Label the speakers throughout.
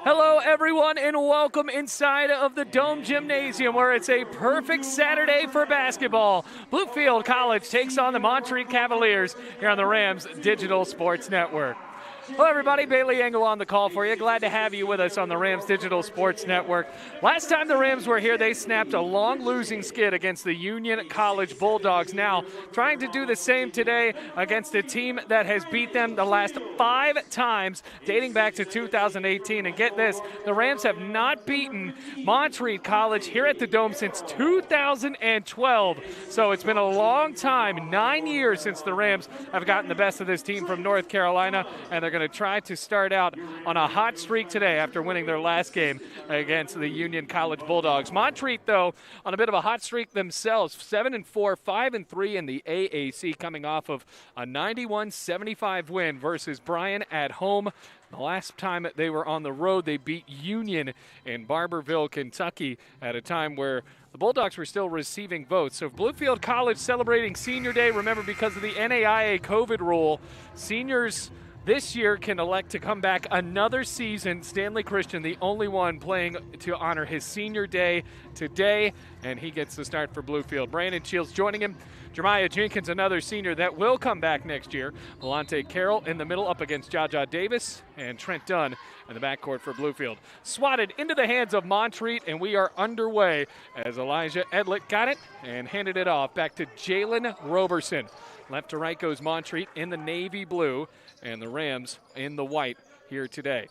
Speaker 1: Hello, everyone, and welcome inside of the Dome Gymnasium, where it's a perfect Saturday for basketball. Bluefield College takes on the Montreat Cavaliers here on the Rams Digital Sports Network. Hello, everybody. Bailey Engel on the call for you. Glad to have you with us on the Rams Digital Sports Network. Last time the Rams were here, they snapped a long losing skid against the Union College Bulldogs. Now, trying to do the same today against a team that has beat them the last 5 times, dating back to 2018. And get this, the Rams have not beaten Montreat College here at the Dome since 2012. So it's been a long time, 9 years since the Rams have gotten the best of this team from North Carolina, and they're going to try to start out on a hot streak today after winning their last game against the Union College Bulldogs. Montreat, though, on a bit of a hot streak themselves, 7-4, 5-3 in the AAC, coming off of a 91-75 win versus Bryan at home. The last time they were on the road, they beat Union in Barberville, Kentucky, at a time where the Bulldogs were still receiving votes. So Bluefield College celebrating Senior Day. Remember, because of the NAIA COVID rule, seniors this year can elect to come back another season. Stanley Christian, the only one playing to honor his senior day today, and he gets the start for Bluefield. Brandon Shields joining him. Jeremiah Jenkins, another senior that will come back next year. Volante Carroll in the middle up against Jaja Davis, and Trent Dunn in the backcourt for Bluefield. Swatted into the hands of Montreat, and we are underway as Elijah Edlett got it and handed it off back to Jalen Roberson. Left to right goes Montreat in the navy blue, and the Rams in the white here today.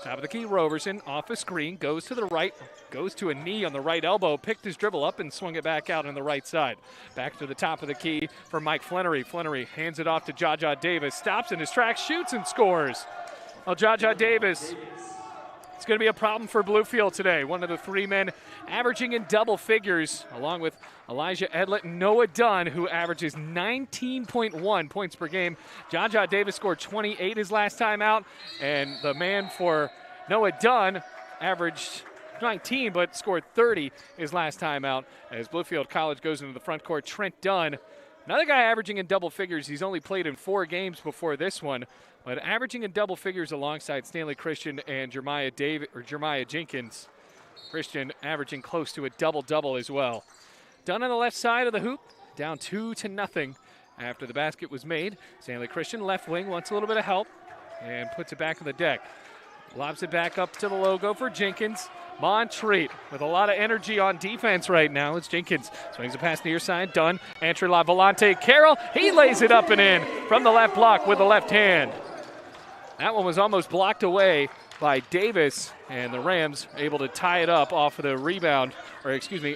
Speaker 1: Top of the key, Roberson off a screen, goes to the right, goes to a knee on the right elbow, picked his dribble up and swung it back out on the right side. Back to the top of the key for Mike Flannery. Flannery hands it off to Jaja Davis, stops in his tracks, shoots and scores. Well, Jaja Davis, it's going to be a problem for Bluefield today. One of the 3 men averaging in double figures, along with Elijah Edlett and Noah Dunn, who averages 19.1 points per game. Jaja Davis scored 28 his last time out, and the man for Noah Dunn averaged 19 but scored 30 his last time out. As Bluefield College goes into the front court, Trent Dunn, another guy averaging in double figures. He's only played in 4 games before this one, but averaging in double figures alongside Stanley Christian and Jeremiah Jenkins. Christian averaging close to a double-double as well. Dunn on the left side of the hoop, down 2-0 after the basket was made. Stanley Christian, left wing, wants a little bit of help and puts it back on the deck. Lobs it back up to the logo for Jenkins. Montreat with a lot of energy on defense right now. It's Jenkins. Swings a pass near side. Dunn. Entry lob. Volante Carroll. He lays it up and in from the left block with the left hand. That one was almost blocked away by Davis, and the Rams able to tie it up off of the rebound,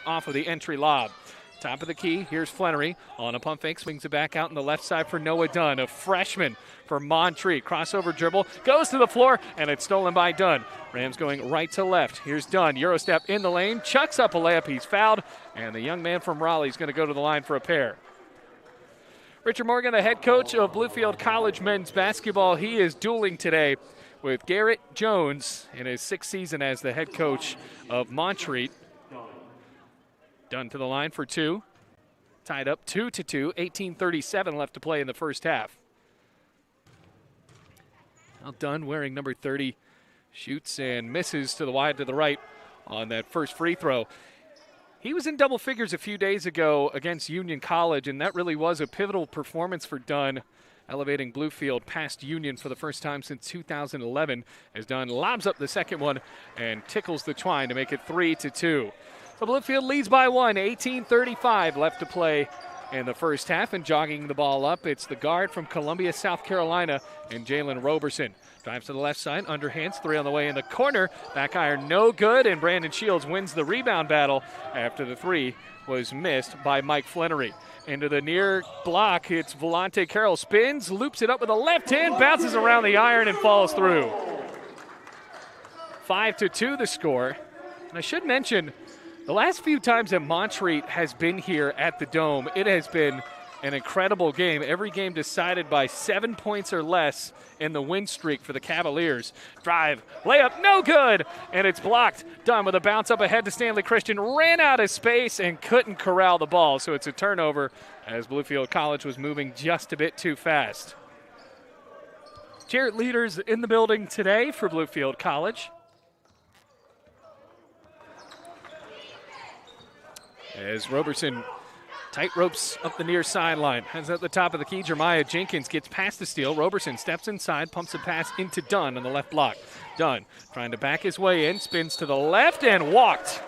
Speaker 1: off of the entry lob. Top of the key, here's Flannery on a pump fake, swings it back out on the left side for Noah Dunn, a freshman for Montreat. Crossover dribble, goes to the floor, and it's stolen by Dunn. Rams going right to left. Here's Dunn, Euro step in the lane, chucks up a layup, he's fouled, and the young man from Raleigh is going to go to the line for a pair. Richard Morgan, the head coach of Bluefield College men's basketball, he is dueling today with Garrett Jones in his 6th season as the head coach of Montreat. Dunn to the line for 2. Tied up 2-2, 18:37 left to play in the first half. Now Dunn, wearing number 30, shoots and misses to the wide to the right on that first free throw. He was in double figures a few days ago against Union College, and that really was a pivotal performance for Dunn, elevating Bluefield past Union for the first time since 2011, as Dunn lobs up the second one and tickles the twine to make it 3-2. So Bluefield leads by 1, 18:35 left to play in the first half, and jogging the ball up, it's the guard from Columbia, South Carolina, and Jalen Roberson. Drives to the left side, underhands, 3 on the way in the corner. Back iron, no good, and Brandon Shields wins the rebound battle after the 3 was missed by Mike Flannery. Into the near block, it's Volante Carroll, spins, loops it up with a left hand, bounces around the iron and falls through. 5-2 the score. And I should mention, the last few times that Montreat has been here at the Dome, it has been an incredible game. Every game decided by 7 points or less in the win streak for the Cavaliers. Drive, layup, no good, and it's blocked. Dunn with a bounce up ahead to Stanley Christian, ran out of space and couldn't corral the ball, so it's a turnover as Bluefield College was moving just a bit too fast. cheerleaders in the building today for Bluefield College. As Roberson tight ropes up the near sideline. Has at the top of the key. Jeremiah Jenkins gets past the steal. Roberson steps inside, pumps a pass into Dunn on the left block. Dunn trying to back his way in, spins to the left and walked.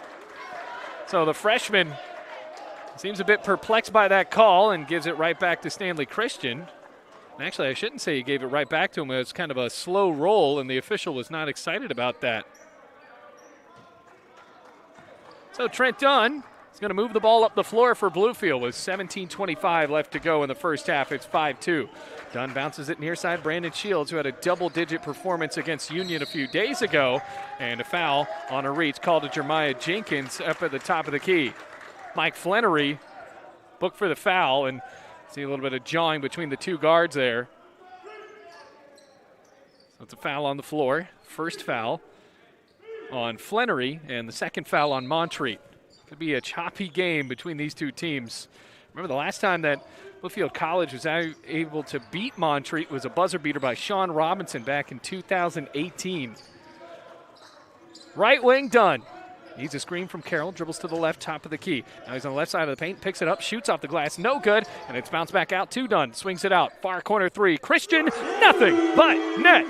Speaker 1: So the freshman seems a bit perplexed by that call and gives it right back to Stanley Christian. And actually, I shouldn't say he gave it right back to him. It was kind of a slow roll, and the official was not excited about that. So Trent Dunn is going to move the ball up the floor for Bluefield with 17:25 left to go in the first half. It's 5-2. Dunn bounces it near side. Brandon Shields, who had a double-digit performance against Union a few days ago, and a foul on a reach called to Jeremiah Jenkins up at the top of the key. Mike Flannery booked for the foul, and see a little bit of jawing between the two guards there. So it's a foul on the floor. First foul on Flannery, and the second foul on Montreat. Could be a choppy game between these two teams. Remember the last time that Bluefield College was able to beat Montreat was a buzzer beater by Sean Robinson back in 2018. Right wing Dunn. Needs a screen from Carroll, dribbles to the left, top of the key. Now he's on the left side of the paint, picks it up, shoots off the glass, no good, and it's bounced back out to Dunn. Swings it out, far corner three. Christian, nothing but net.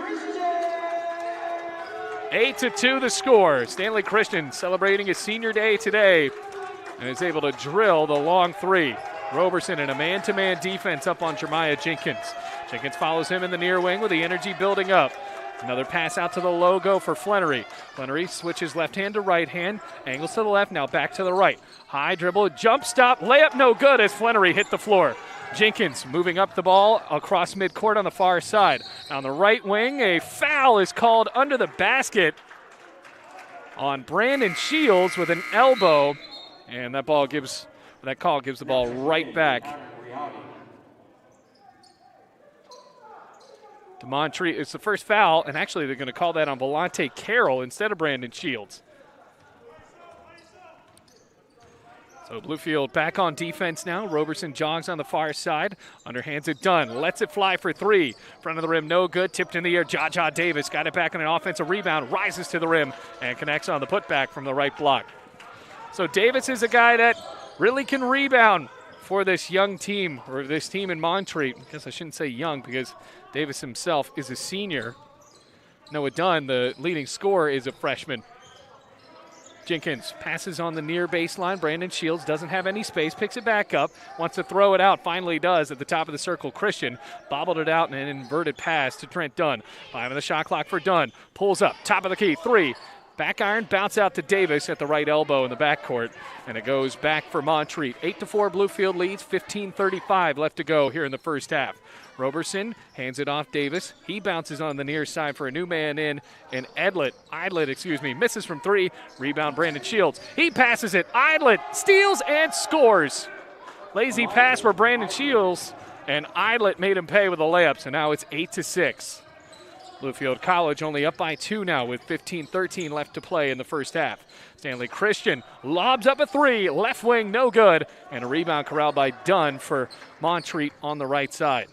Speaker 1: 8-2 the score. Stanley Christian celebrating his senior day today and is able to drill the long three. Roberson in a man-to-man defense up on Jeremiah Jenkins. Jenkins follows him in the near wing with the energy building up. Another pass out to the logo for Flannery. Flannery switches left hand to right hand, angles to the left, now back to the right. High dribble, jump stop, layup no good as Flannery hit the floor. Jenkins moving up the ball across midcourt on the far side. On the right wing, a foul is called under the basket on Brandon Shields with an elbow, and that call gives the ball right back to Montreat. It's the first foul, and actually they're going to call that on Volante Carroll instead of Brandon Shields. So Bluefield back on defense now. Roberson jogs on the far side. Underhands it Dunn. Lets it fly for three. Front of the rim, no good. Tipped in the air. Jaja Davis got it back on an offensive rebound. Rises to the rim and connects on the putback from the right block. So Davis is a guy that really can rebound for this young team, or this team in Montreat. I guess I shouldn't say young because Davis himself is a senior. Noah Dunn, the leading scorer, is a freshman. Jenkins passes on the near baseline. Brandon Shields doesn't have any space, picks it back up, wants to throw it out, finally does at the top of the circle. Christian bobbled it out in an inverted pass to Trent Dunn. 5 on the shot clock for Dunn. Pulls up, top of the key, three. Back iron, bounce out to Davis at the right elbow in the backcourt, and it goes back for Montreat. 8-4 Bluefield leads, 15:35 left to go here in the first half. Roberson hands it off Davis. He bounces on the near side for a new man in, and Idlet misses from three. Rebound Brandon Shields. He passes it. Idlet steals and scores. Lazy pass for Brandon Shields, and Idlet made him pay with a layup, so now it's 8-6. Bluefield College only up by 2 now with 15:13 left to play in the first half. Stanley Christian lobs up a three, left wing no good, and a rebound corralled by Dunn for Montreat on the right side.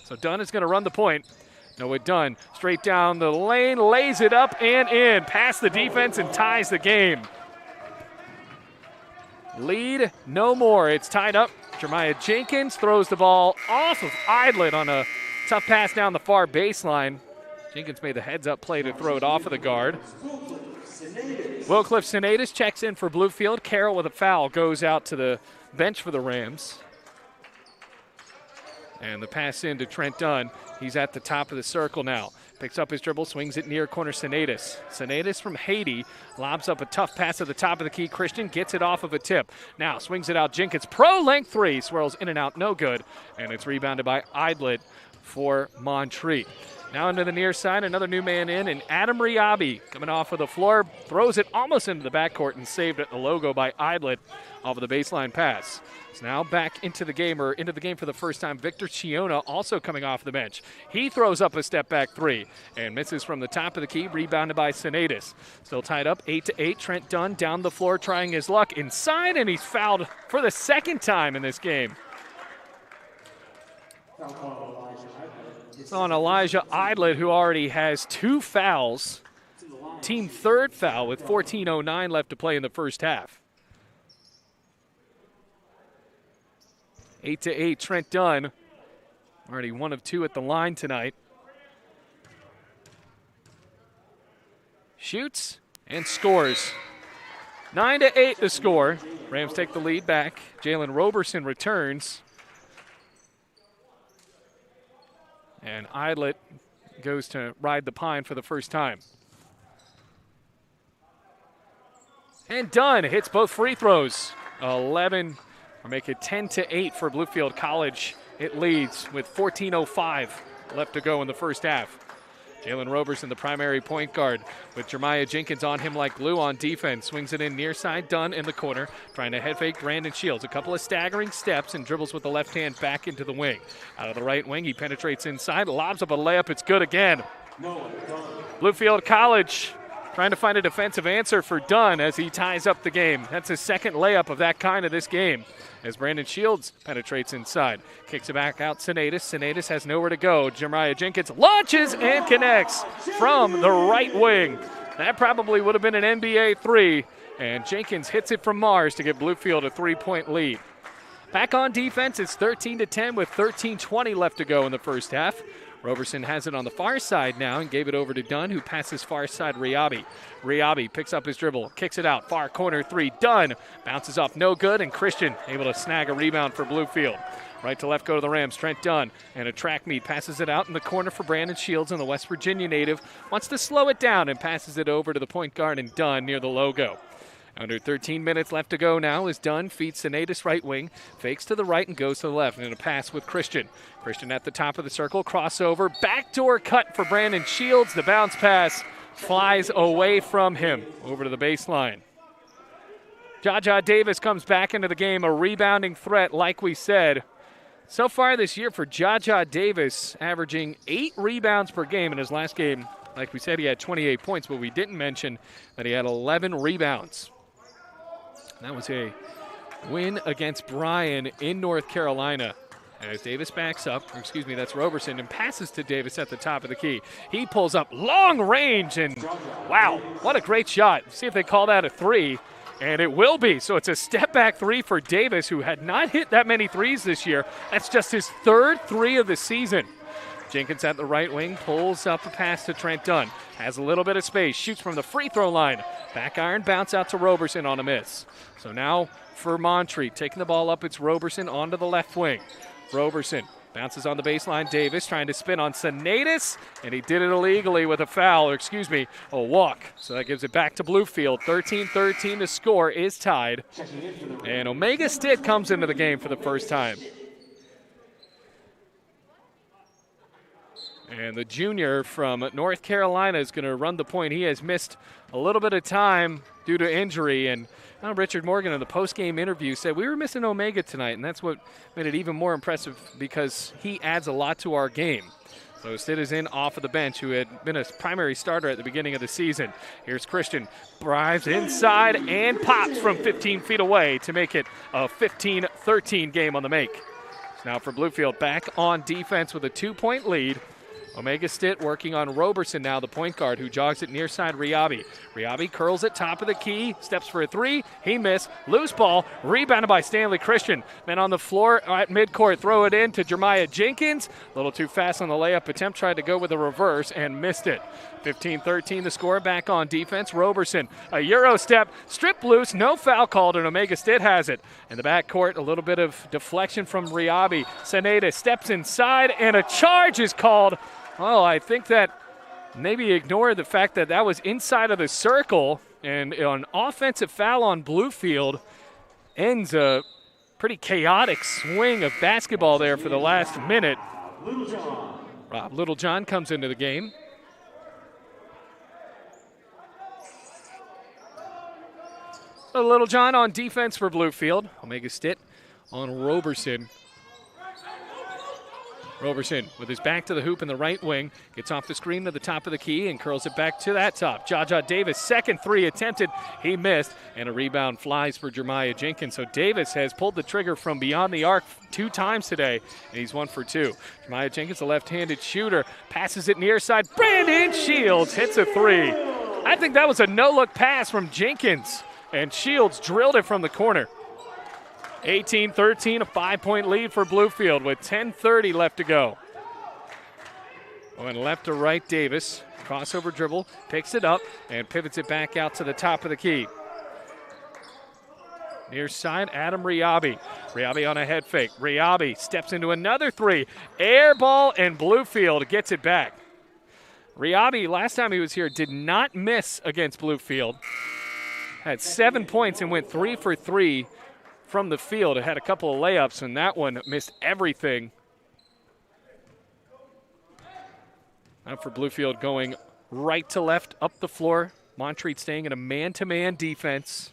Speaker 1: So Dunn is going to run the point. Noah Dunn straight down the lane, lays it up and in, past the defense and ties the game. Lead no more, it's tied up. Jeremiah Jenkins throws the ball off of Idlet on a tough pass down the far baseline. Jenkins made the heads-up play to throw it off of the guard. Willcliff Sinatus checks in for Bluefield. Carroll with a foul goes out to the bench for the Rams. And the pass in to Trent Dunn. He's at the top of the circle now. Picks up his dribble, swings it near corner Sinatus. Sinatus from Haiti lobs up a tough pass at the top of the key. Christian gets it off of a tip. Now swings it out. Jenkins, pro-length three, swirls in and out, no good. And it's rebounded by Idlet for Montreat. Now into the near side, another new man in, and Adam Riabi coming off of the floor, throws it almost into the backcourt and saved at the logo by Idlet off of the baseline pass. So now back into the game for the first time. Victor Chiona also coming off the bench. He throws up a step back three and misses from the top of the key, rebounded by Sinatus. Still tied up 8-8. Trent Dunn down the floor trying his luck inside, and he's fouled for the second time in this game. on Elijah Idlet, who already has 2 fouls. Team 3rd foul with 14:09 left to play in the first half. 8-8, Trent Dunn. Already 1 of 2 at the line tonight. Shoots and scores. 9-8 the score. Rams take the lead back. Jalen Roberson returns. And Idlet goes to ride the pine for the first time. And Dunn hits both free throws. 11, or make it 10-8 for Bluefield College. It leads with 14:05 left to go in the first half. Jalen Roberson, the primary point guard, with Jeremiah Jenkins on him like glue on defense. Swings it in near side, Dunn in the corner, trying to head fake Brandon Shields. A couple of staggering steps and dribbles with the left hand back into the wing. Out of the right wing, he penetrates inside, lobs up a layup. It's good again. Bluefield College trying to find a defensive answer for Dunn as he ties up the game. That's his 2nd layup of that kind of this game as Brandon Shields penetrates inside. Kicks it back out, Senadis. Senadis has nowhere to go. Jeremiah Jenkins launches and connects from the right wing. That probably would have been an NBA 3, and Jenkins hits it from Mars to give Bluefield a 3-point lead. Back on defense, it's 13-10 with 13:20 left to go in the first half. Roberson has it on the far side now and gave it over to Dunn, who passes far side Riabi. Riabi picks up his dribble, kicks it out, far corner 3. Dunn bounces off, no good, and Christian able to snag a rebound for Bluefield. Right to left go to the Rams, Trent Dunn, and a track meet passes it out in the corner for Brandon Shields, and the West Virginia native wants to slow it down and passes it over to the point guard and Dunn near the logo. Under 13 minutes left to go now as Dunn feeds Senadis right wing, fakes to the right and goes to the left, and a pass with Christian. Christian at the top of the circle, crossover, backdoor cut for Brandon Shields. The bounce pass flies away from him over to the baseline. Jaja Davis comes back into the game, a rebounding threat like we said. So far this year for Jaja Davis, averaging 8 rebounds per game. In his last game, like we said, he had 28 points, but we didn't mention that he had 11 rebounds. That was a win against Bryan in North Carolina. As Davis backs up, that's Roberson, and passes to Davis at the top of the key. He pulls up long range, and wow, what a great shot. See if they call that a 3, and it will be. So it's a step-back 3 for Davis, who had not hit that many threes this year. That's just his 3rd 3 of the season. Jenkins at the right wing, pulls up a pass to Trent Dunn. Has a little bit of space, shoots from the free throw line. Back iron, bounce out to Roberson on a miss. So now for Montreat, taking the ball up, it's Roberson onto the left wing. Roberson bounces on the baseline. Davis trying to spin on Senadis, and he did it illegally with a foul, or a walk. So that gives it back to Bluefield. 13-13, the score is tied. And Omega Stitt comes into the game for the first time. And the junior from North Carolina is going to run the point. He has missed a little bit of time due to injury. And Richard Morgan in the post-game interview said, we were missing Omega tonight, and that's what made it even more impressive because he adds a lot to our game. So Stitt is in off of the bench, who had been a primary starter at the beginning of the season. Here's Christian, drives inside and pops from 15 feet away to make it a 15-13 game on the make. Now for Bluefield, back on defense with a 2-point lead. Omega Stitt working on Roberson now, the point guard, who jogs it near side Riabi. Riabi curls it top of the key, steps for a 3. He missed. Loose ball, rebounded by Stanley Christian. Then on the floor at midcourt, throw it in to Jeremiah Jenkins. A little too fast on the layup attempt, tried to go with a reverse and missed it. 15-13 the score, back on defense. Roberson, a Euro step, strip loose, no foul called, and Omega Stitt has it. In the backcourt, a little bit of deflection from Riabi. Senadis steps inside, and a charge is called. Well, I think that maybe ignore the fact that that was inside of the circle, and an offensive foul on Bluefield ends a pretty chaotic swing of basketball there for the last minute. Rob Littlejohn comes into the game. So Littlejohn on defense for Bluefield. Omega Stitt on Roberson. Roberson with his back to the hoop in the right wing, gets off the screen to the top of the key and curls it back to that top. Jaja Davis, second three attempted, he missed, and a rebound flies for Jeremiah Jenkins. So Davis has pulled the trigger from beyond the arc 2 times today, and he's 1 for 2. Jeremiah Jenkins, a left-handed shooter, passes it near side. Brandon Shields hits a 3. I think that was a no-look pass from Jenkins, and Shields drilled it from the corner. 18-13, a 5-point lead for Bluefield with 10:30 left to go. Going left to right, Davis. Crossover dribble, picks it up, and pivots it back out to the top of the key. Near side, Adam Riabi. Riabi on a head fake. Riabi steps into another 3. Air ball, and Bluefield gets it back. Riabi, last time he was here, did not miss against Bluefield. Had 7 points and went 3 for 3 from the field. It had a couple of layups, and that one missed everything. Now for Bluefield going right to left up the floor. Montreat staying in a man-to-man defense.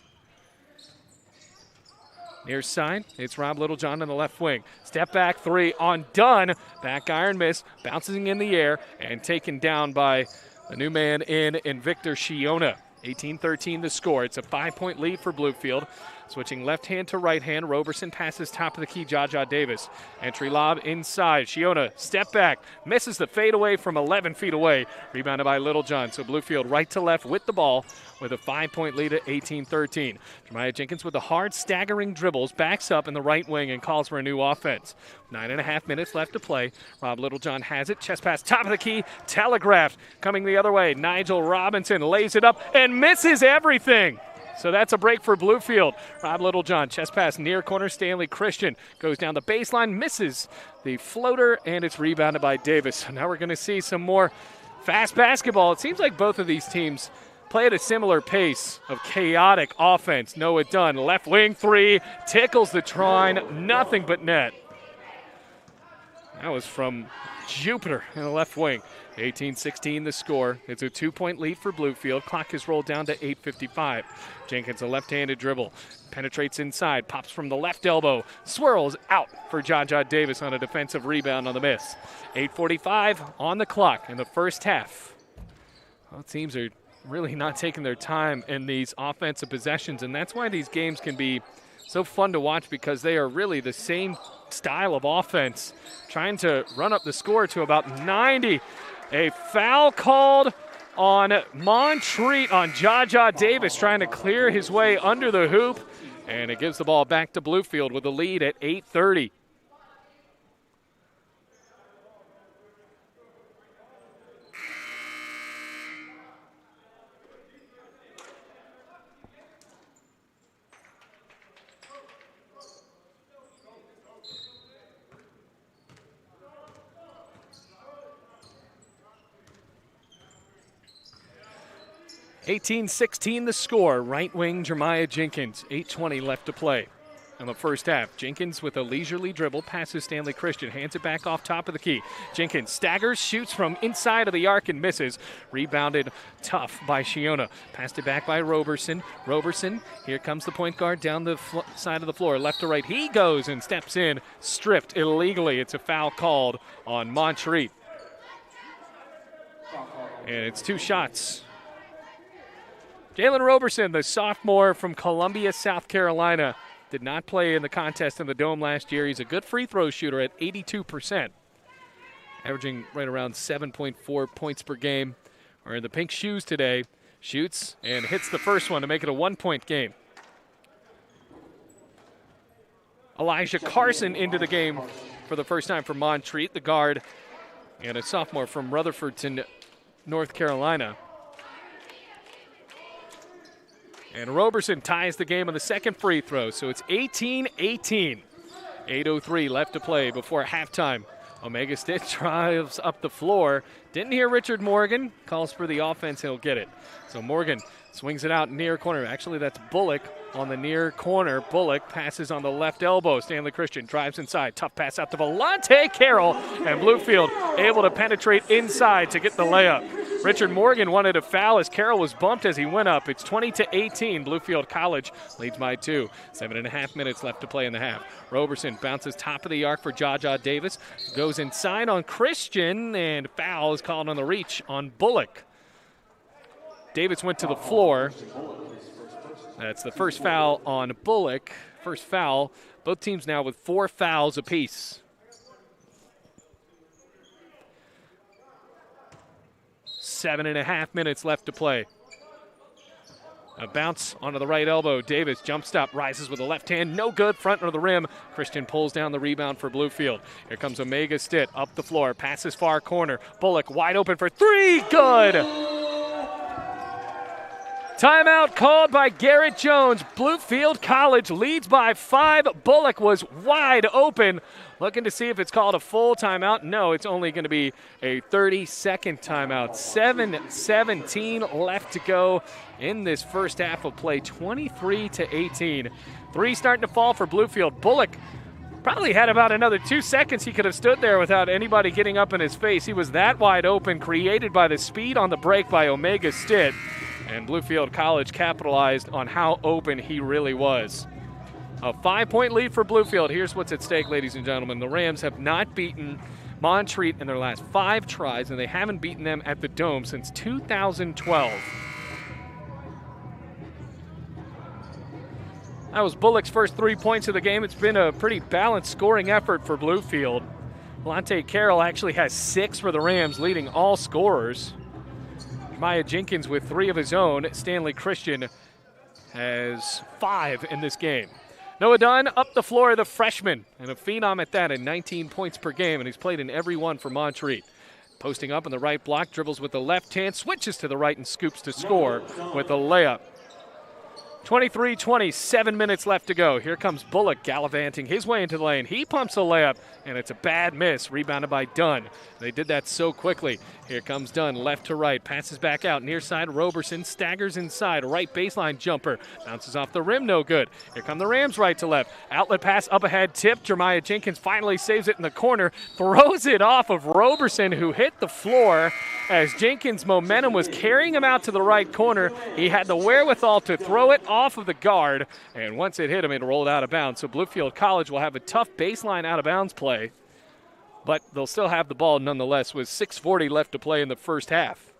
Speaker 1: Near side, it's Rob Littlejohn in the left wing. Step back 3 on Dunn. Back iron miss, bouncing in the air and taken down by the new man in Victor Shiona. 18-13 the score. It's a 5-point lead for Bluefield. Switching left hand to right hand, Roberson passes top of the key, Jaja Davis. Entry lob inside, Shiona, step back, misses the fadeaway from 11 feet away. Rebounded by Littlejohn, so Bluefield right to left with the ball with a 5-point lead at 18-13. Jeremiah Jenkins with the hard staggering dribbles, backs up in the right wing and calls for a new offense. 9.5 minutes left to play. Rob Littlejohn has it, chest pass, top of the key, telegraphed. Coming the other way, Nigel Robinson lays it up and misses everything. So that's a break for Bluefield. Rob Littlejohn, chest pass near corner, Stanley Christian goes down the baseline, misses the floater, and it's rebounded by Davis. So now we're going to see some more fast basketball. It seems like both of these teams play at a similar pace of chaotic offense. Noah Dunn, left wing 3, tickles the trine, nothing but net. That was from Jupiter in the left wing. 18-16 the score. It's a 2-point lead for Bluefield. Clock is rolled down to 8:55. Jenkins, a left-handed dribble, penetrates inside, pops from the left elbow, swirls out for Jaja Davis on a defensive rebound on the miss. 8:45 on the clock in the first half. Both teams are really not taking their time in these offensive possessions, and that's why these games can be so fun to watch, because they are really the same style of offense, trying to run up the score to about 90. A foul called on Montreat on Jaja Davis, trying to clear his way under the hoop, and it gives the ball back to Bluefield with a lead at 8:30. (18-16) the score. Right wing Jeremiah Jenkins. 8:20 left to play in the first half. Jenkins with a leisurely dribble, passes Stanley Christian, hands it back off top of the key. Jenkins staggers, shoots from inside of the arc and misses. Rebounded tough by Shiona. Passed it back by Roberson. Roberson, here comes the point guard down the side of the floor, left to right. He goes and steps in, stripped illegally. It's a foul called on Montreat. And it's 2 shots. Jalen Roberson, the sophomore from Columbia, South Carolina, did not play in the contest in the Dome last year. He's a good free throw shooter at 82%, averaging right around 7.4 points per game. Wearing the pink shoes today, shoots and hits the first one to make it a 1-point game. Elijah Carson into the game for the first time for Montreat, the guard, and a sophomore from Rutherfordton, North Carolina. And Roberson ties the game on the second free throw, so it's 18-18. 8:03 left to play before halftime. Omega State drives up the floor. Didn't hear Richard Morgan. Calls for the offense, he'll get it. So Morgan swings it out near corner. Actually, that's Bullock on the near corner. Bullock passes on the left elbow. Stanley Christian drives inside. Tough pass out to Volante Carroll. And Bluefield able to penetrate inside to get the layup. Richard Morgan wanted a foul as Carroll was bumped as he went up. It's 20-18. Bluefield College leads by 2. 7.5 minutes left to play in the half. Roberson bounces top of the arc for Jaja Davis. Goes inside on Christian, and foul is called on the reach on Bullock. Davis went to the floor. That's the first foul on Bullock. First foul. Both teams now with 4 fouls apiece. 7.5 minutes left to play. A bounce onto the right elbow. Davis jump stop, rises with the left hand. No good, front of the rim. Christian pulls down the rebound for Bluefield. Here comes Omega Stitt up the floor, passes far corner. Bullock wide open for 3, good! Timeout called by Garrett Jones. Bluefield College leads by 5. Bullock was wide open. Looking to see if it's called a full timeout. No, it's only going to be a 30-second timeout. 7:17 left to go in this first half of play. 23-18. 3 starting to fall for Bluefield. Bullock probably had about another 2 seconds he could have stood there without anybody getting up in his face. He was that wide open, created by the speed on the break by Omega Stitt. And Bluefield College capitalized on how open he really was. A 5-point lead for Bluefield. Here's what's at stake, ladies and gentlemen. The Rams have not beaten Montreat in their last 5 tries, and they haven't beaten them at the Dome since 2012. That was Bullock's first 3 points of the game. It's been a pretty balanced scoring effort for Bluefield. Lante Carroll actually has 6 for the Rams, leading all scorers. Maya Jenkins with 3 of his own. Stanley Christian has 5 in this game. Noah Dunn up the floor, the freshman, and a phenom at that, at 19 points per game, and he's played in every one for Montreat. Posting up on the right block, dribbles with the left hand, switches to the right and scoops to score with a layup. 23-20, 7 minutes left to go. Here comes Bullock gallivanting his way into the lane. He pumps a layup, and it's a bad miss, rebounded by Dunn. They did that so quickly. Here comes Dunn, left to right, passes back out, near side Roberson, staggers inside, right baseline jumper, bounces off the rim, no good. Here come the Rams right to left. Outlet pass up ahead, tip, Jeremiah Jenkins finally saves it in the corner, throws it off of Roberson, who hit the floor as Jenkins' momentum was carrying him out to the right corner. He had the wherewithal to throw it off of the guard, and once it hit him, it rolled out of bounds. So Bluefield College will have a tough baseline out of bounds play, but they'll still have the ball nonetheless with 6:40 left to play in the first half.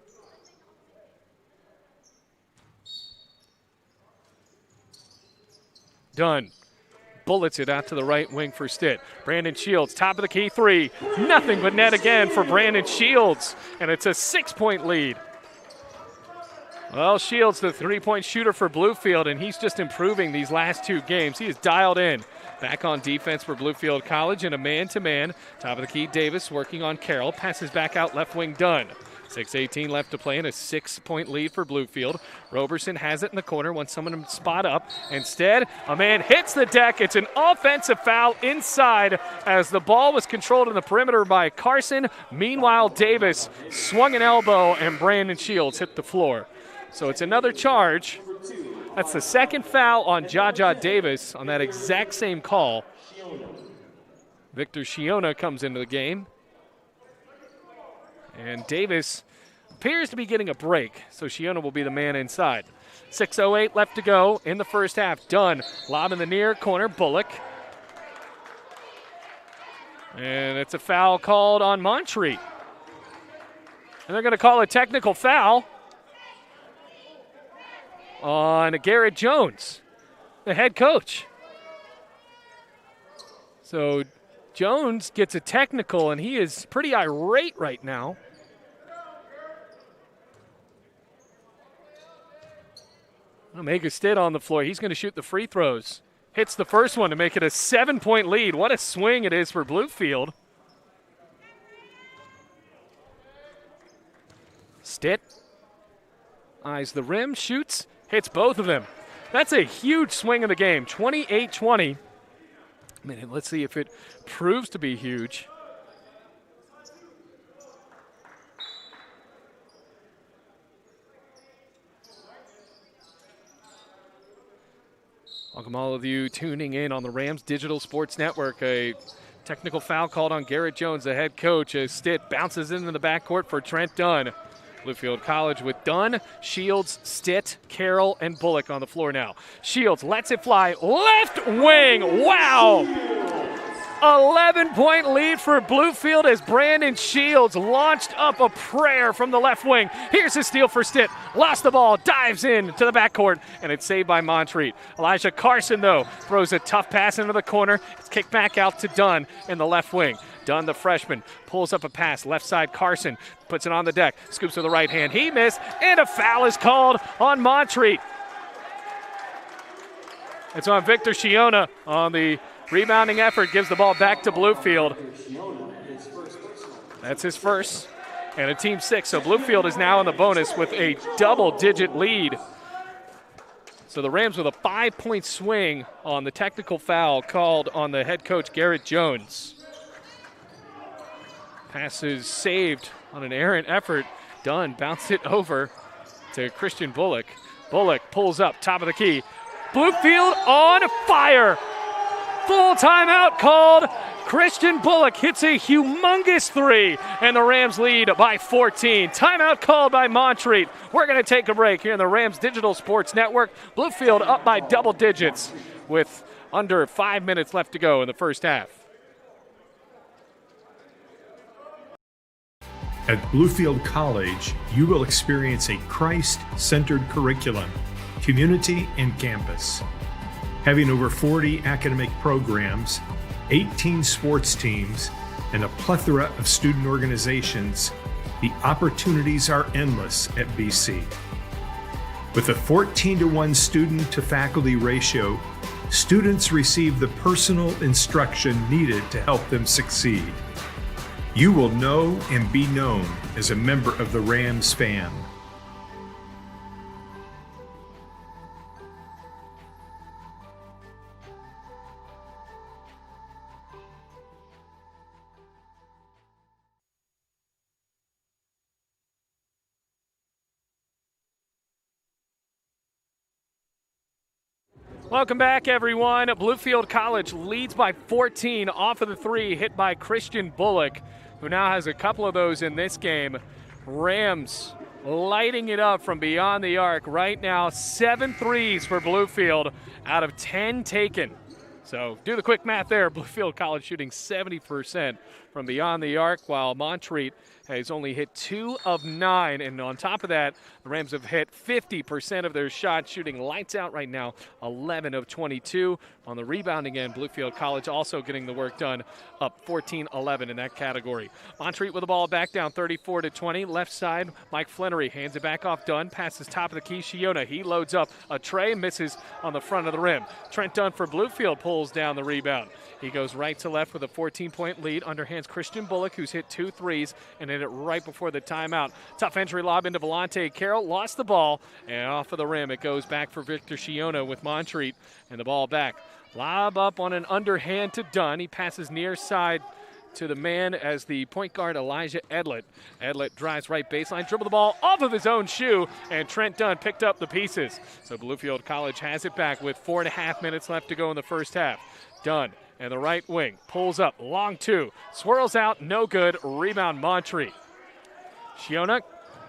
Speaker 1: Dunn bullets it out to the right wing for Stitt. Brandon Shields, top of the key 3. Nothing but net again for Brandon Shields, and it's a 6-point lead. Well, Shields, the 3-point shooter for Bluefield, and he's just improving these last 2 games. He is dialed in. Back on defense for Bluefield College in a man-to-man. Top of the key, Davis working on Carroll. Passes back out, left wing Dunn. 6:18 left to play and a 6-point lead for Bluefield. Roberson has it in the corner, wants someone to spot up. Instead, a man hits the deck. It's an offensive foul inside as the ball was controlled in the perimeter by Carson. Meanwhile, Davis swung an elbow and Brandon Shields hit the floor. So it's another charge. That's the second foul on Jaja Davis on that exact same call. Victor Shiona comes into the game. And Davis appears to be getting a break, so Shiona will be the man inside. 6:08 left to go in the first half. Dunn, lob in the near corner, Bullock. And it's a foul called on Montreat. And they're going to call a technical foul on Garrett Jones, the head coach. So Jones gets a technical, and he is pretty irate right now. Omega Stitt on the floor. He's going to shoot the free throws. Hits the first one to make it a 7-point lead. What a swing it is for Bluefield. Stitt eyes the rim, shoots, hits both of them. That's a huge swing in the game. 28-20. Let's see if it proves to be huge. Welcome all of you tuning in on the Rams Digital Sports Network. A technical foul called on Garrett Jones, the head coach, as Stitt bounces into the backcourt for Trent Dunn. Bluefield College with Dunn, Shields, Stitt, Carroll, and Bullock on the floor now. Shields lets it fly, left wing, wow! 11-point lead for Bluefield as Brandon Shields launched up a prayer from the left wing. Here's a steal for Stitt. Lost the ball, dives in to the backcourt, and it's saved by Montreat. Elijah Carson, though, throws a tough pass into the corner. It's kicked back out to Dunn in the left wing. Dunn, the freshman, pulls up a pass. Left side, Carson puts it on the deck. Scoops with the right hand. He missed, and a foul is called on Montreat. It's on Victor Shiona on the rebounding effort, gives the ball back to Bluefield. That's his first, and a team 6. So Bluefield is now in the bonus with a double-digit lead. So the Rams with a 5-point swing on the technical foul called on the head coach, Garrett Jones. Pass is saved on an errant effort. Dunn bounced it over to Christian Bullock. Bullock pulls up, top of the key. Bluefield on fire. Full timeout called. Christian Bullock hits a humongous three, and the Rams lead by 14. Timeout called by Montreat. We're going to take a break here in the Rams Digital Sports Network. Bluefield up by double digits with under 5 minutes left to go in the first half.
Speaker 2: At Bluefield College, you will experience a Christ-centered curriculum, community, and campus. Having over 40 academic programs, 18 sports teams, and a plethora of student organizations, the opportunities are endless at BC. With a 14-to-1 student-to-faculty ratio, students receive the personal instruction needed to help them succeed. You will know and be known as a member of the Rams fam.
Speaker 1: Welcome back, everyone. Bluefield College leads by 14 off of the three hit by Christian Bullock, who now has a couple of those in this game. Rams lighting it up from beyond the arc. Right now, 7 threes for Bluefield out of 10 taken. So do the quick math there. Bluefield College shooting 70% from beyond the arc, while Montreat has only hit 2 of 9. And on top of that, the Rams have hit 50% of their shots, shooting lights out right now, 11 of 22. On the rebounding end, Bluefield College also getting the work done, up 14-11 in that category. Montreat with the ball back down 34-20. Left side, Mike Flannery hands it back off Dunn, passes top of the key, Shiona. He loads up a tray, misses on the front of the rim. Trent Dunn for Bluefield pulls down the rebound. He goes right to left with a 14-point lead. Underhands Christian Bullock, who's hit 2 threes and hit it right before the timeout. Tough entry lob into Volante. Carroll lost the ball, and off of the rim it goes back for Victor Shiona with Montreat, and the ball back. Lob up on an underhand to Dunn. He passes near side to the man as the point guard Elijah Edlett. Edlett drives right baseline, dribble the ball off of his own shoe, and Trent Dunn picked up the pieces. So Bluefield College has it back with 4.5 minutes left to go in the first half. Dunn and the right wing pulls up, long 2, swirls out, no good, rebound Montreat. Shiona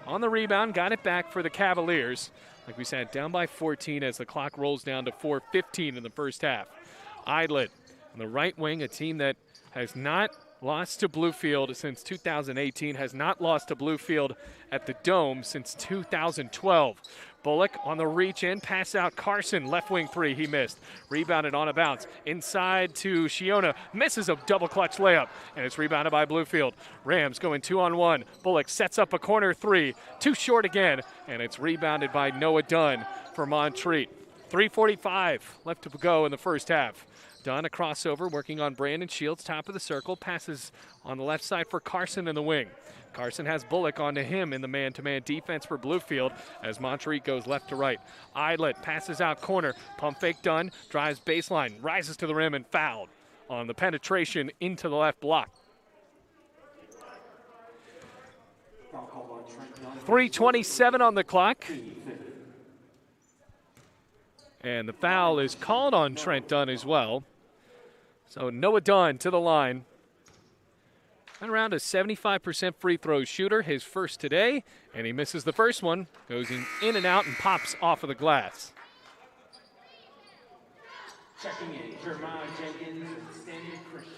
Speaker 1: on the rebound, got it back for the Cavaliers. Like we said, down by 14 as the clock rolls down to 4:15 in the first half. Idlet on the right wing, a team that has not lost to Bluefield since 2018, has not lost to Bluefield at the Dome since 2012. Bullock on the reach in, pass out Carson, left wing 3, he missed. Rebounded on a bounce, inside to Shiona, misses a double clutch layup, and it's rebounded by Bluefield. Rams going 2-on-1, Bullock sets up a corner 3, too short again, and it's rebounded by Noah Dunn for Montreat. 3:45 left to go in the first half. Dunn, a crossover, working on Brandon Shields, top of the circle, passes on the left side for Carson in the wing. Carson has Bullock onto him in the man-to-man defense for Bluefield as Montreat goes left to right. Idlet passes out corner, pump fake Dunn, drives baseline, rises to the rim and fouled on the penetration into the left block. 3:27 on the clock. And the foul is called on Trent Dunn as well. So Noah Dunn to the line. And around a 75% free throw shooter, his first today, and he misses the first one, goes in and out and pops off of the glass.
Speaker 3: Checking in, Jeremiah Jenkins and Stanley Christian.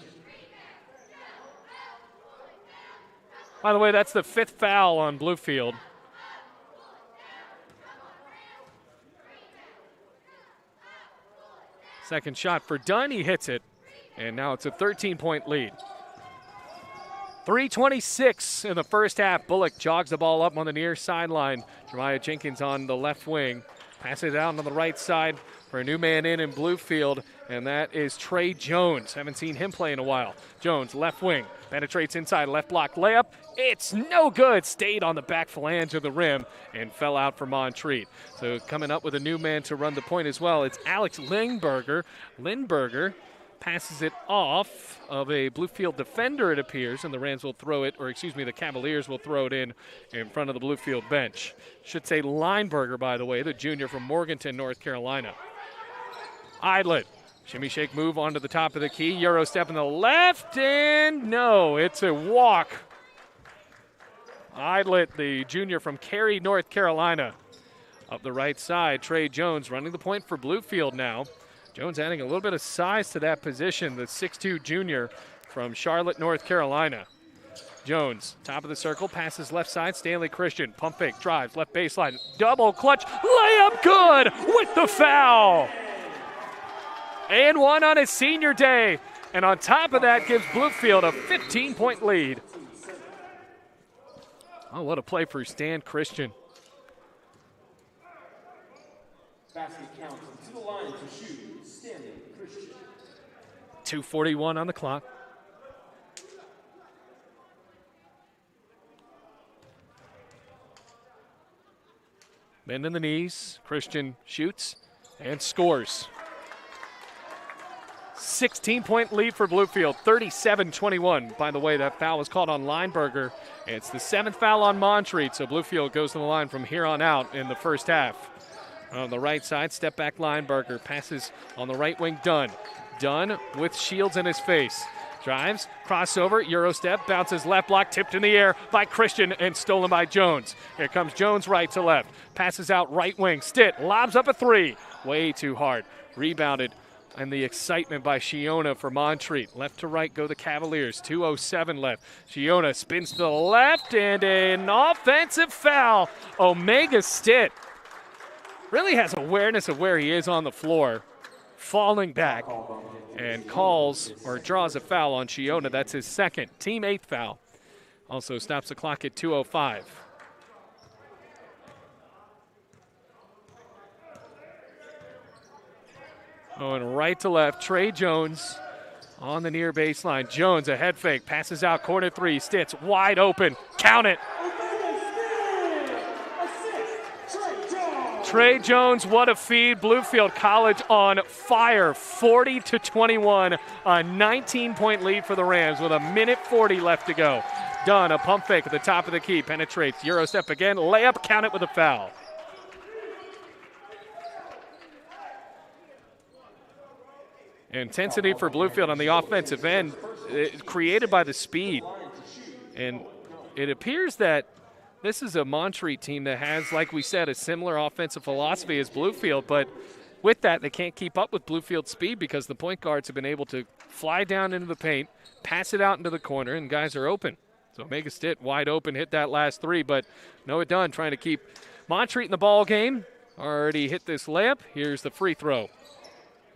Speaker 1: By the way, that's the 5th foul on Bluefield. Second shot for Dunn, he hits it, and now it's a 13-point lead. 3:26 in the first half. Bullock jogs the ball up on the near sideline. Jeremiah Jenkins on the left wing. Passes it out on the right side for a new man in Bluefield, and that is Trey Jones. Haven't seen him play in a while. Jones, left wing, penetrates inside, left block layup. It's no good. Stayed on the back phalange of the rim and fell out for Montreat. So coming up with a new man to run the point as well, it's Alex Lindberger. Lindberger passes it off of a Bluefield defender, it appears, and the Rams will throw it, the Cavaliers will throw it in front of the Bluefield bench. Should say Lineberger, by the way, the junior from Morganton, North Carolina. Idlet, shimmy shake move onto the top of the key, Euro step in the left, and no, it's a walk. Idlet, the junior from Cary, North Carolina. Up the right side, Trey Jones running the point for Bluefield now. Jones adding a little bit of size to that position, the 6'2 junior from Charlotte, North Carolina. Jones, top of the circle, passes left side, Stanley Christian, pump fake, drives, left baseline, double clutch, layup good with the foul. And one on his senior day. And on top of that, gives Bluefield a 15-point lead. Oh, what a play for Stan Christian.
Speaker 3: Basket counts to the line to shoot. Stanley Christian.
Speaker 1: 2:41 on the clock. Bend in the knees. Christian shoots and scores. 16-point lead for Bluefield, 37-21. By the way, that foul was called on Lineberger. It's the 7th foul on Montreat, so Bluefield goes to the line from here on out in the first half. On the right side, step back Lineberger, passes on the right wing, Dunn. Dunn with Shields in his face. Drives, crossover, Euro step, bounces left block, tipped in the air by Christian and stolen by Jones. Here comes Jones right to left. Passes out right wing, Stitt lobs up a three. Way too hard. Rebounded, and the excitement by Shiona for Montreat. Left to right go the Cavaliers, 2:07 left. Shiona spins to the left, and an offensive foul. Omega Stitt really has awareness of where he is on the floor, falling back, and calls or draws a foul on Shiona. That's his second, team 8th foul. Also stops the clock at 2:05. Going right to left, Trey Jones on the near baseline. Jones, a head fake, passes out, corner three, Stitz wide open, count it. Trey Jones, what a feed. Bluefield College on fire, 40-21, a 19-point lead for the Rams with 1:40 left to go. Dunn, a pump fake at the top of the key, penetrates, Euro step again, layup, count it with a foul. Intensity for Bluefield on the offensive end, created by the speed. And it appears that this is a Montreat team that has, like we said, a similar offensive philosophy as Bluefield, but with that, they can't keep up with Bluefield's speed because the point guards have been able to fly down into the paint, pass it out into the corner, and guys are open. So Omega Stitt wide open, hit that last three, but Noah Dunn trying to keep Montreat in the ball game. Already hit this layup. Here's the free throw.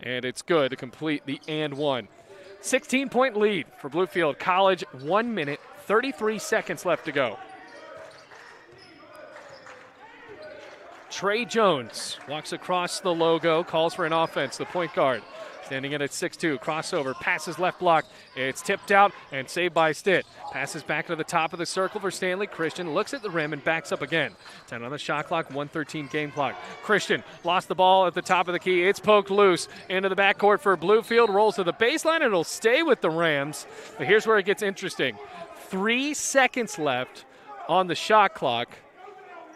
Speaker 1: And it's good to complete the and one. 16-point lead for Bluefield College, 1 minute, 33 seconds left to go. Trey Jones walks across the logo, calls for an offense, the point guard. Standing in at 6'2", crossover, passes left block. It's tipped out and saved by Stitt. Passes back to the top of the circle for Stanley Christian, looks at the rim and backs up again. 10 on the shot clock, 1:13 game clock. Christian lost the ball at the top of the key. It's poked loose into the backcourt for Bluefield, rolls to the baseline, and it'll stay with the Rams. But here's where it gets interesting. 3 seconds left on the shot clock.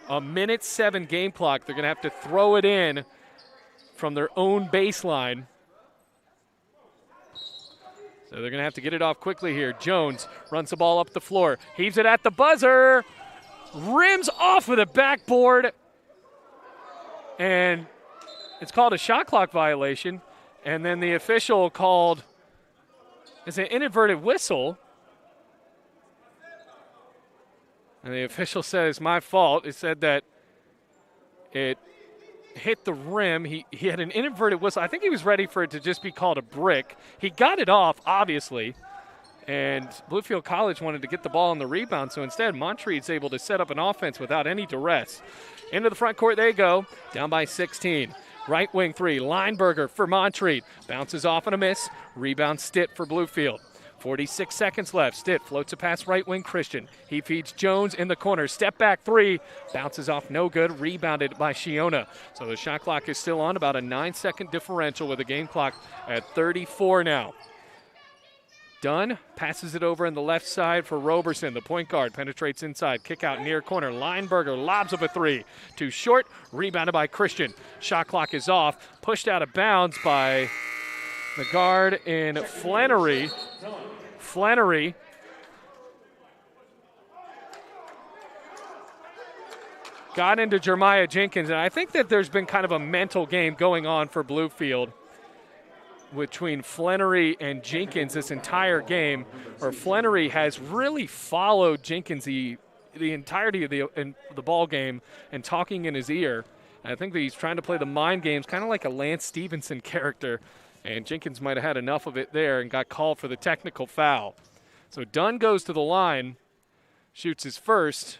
Speaker 1: 1:07 game clock. They're going to have to throw it in from their own baseline. So they're going to have to get it off quickly here. Jones runs the ball up the floor, heaves it at the buzzer, rims off of the backboard, and it's called a shot clock violation. And then the official called it's an inadvertent whistle. And the official said it's my fault. It said that it hit the rim. He had an inadvertent whistle. I think he was ready for it to just be called a brick. He got it off, obviously, and Bluefield College wanted to get the ball on the rebound, so instead Montreat's able to set up an offense without any duress. Into the front court they go, down by 16. Right wing three, Lineberger for Montreat. Bounces off and a miss. Rebound Stitt for Bluefield. 46 seconds left. Stitt floats a pass right wing Christian. He feeds Jones in the corner. Step back three. Bounces off no good. Rebounded by Shiona. So the shot clock is still on, about a 9-second differential with the game clock at 34 now. Dunn passes it over in the left side for Roberson. The point guard penetrates inside. Kick out near corner. Lineberger lobs up a three. Too short. Rebounded by Christian. Shot clock is off. Pushed out of bounds by the guard in Flannery. Flannery got into Jeremiah Jenkins, and I think that there's been kind of a mental game going on for Bluefield between Flannery and Jenkins this entire game, or Flannery has really followed Jenkins the entirety of the ball game and talking in his ear. And I think that he's trying to play the mind games, kind of like a Lance Stevenson character. And Jenkins might have had enough of it there and got called for the technical foul. So Dunn goes to the line, shoots his first,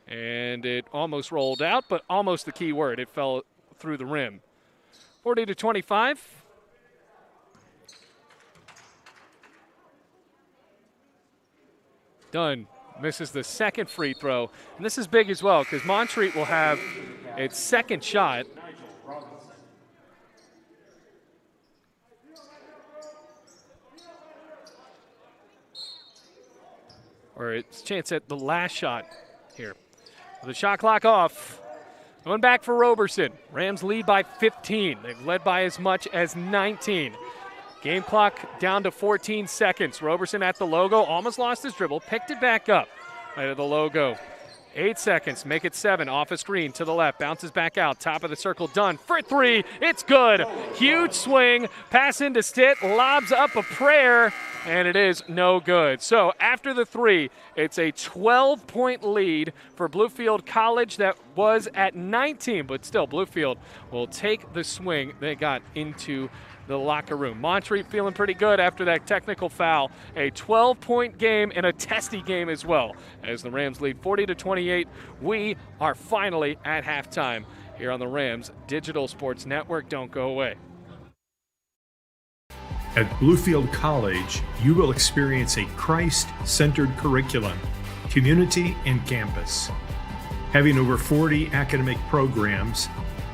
Speaker 1: and it almost rolled out, but almost the key word. It fell through the rim. 40-25. Dunn misses the second free throw. And this is big as well because Montreat will have its second shot. Or its chance at the last shot here. The shot clock off. Going back for Roberson. Rams lead by 15. They've led by as much as 19. Game clock down to 14 seconds. Roberson at the logo, almost lost his dribble, picked it back up. Right at the logo. 8 seconds, make it 7. Off a screen to the left, bounces back out. Top of the circle, Dunn for three. It's good. Huge swing, pass into Stitt, lobs up a prayer, and it is no good. So after the three, it's a 12-point lead for Bluefield College that was at 19, but still Bluefield will take the swing they got into the locker room. Montreat feeling pretty good after that technical foul. A 12-point game and a testy game as well. As the Rams lead 40-28, we are finally at halftime here on the Rams Digital Sports Network. Don't go away.
Speaker 2: At Bluefield College, you will experience a Christ-centered curriculum, community, and campus. Having over 40 academic programs,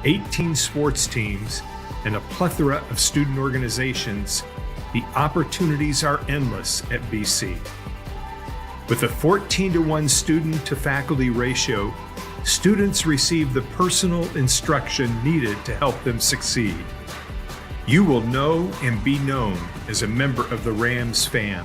Speaker 2: 18 sports teams, and a plethora of student organizations, the opportunities are endless at BC. With a 14-to-1 student-to-faculty ratio, students receive the personal instruction needed to help them succeed. You will know and be known as a member of the Rams fan.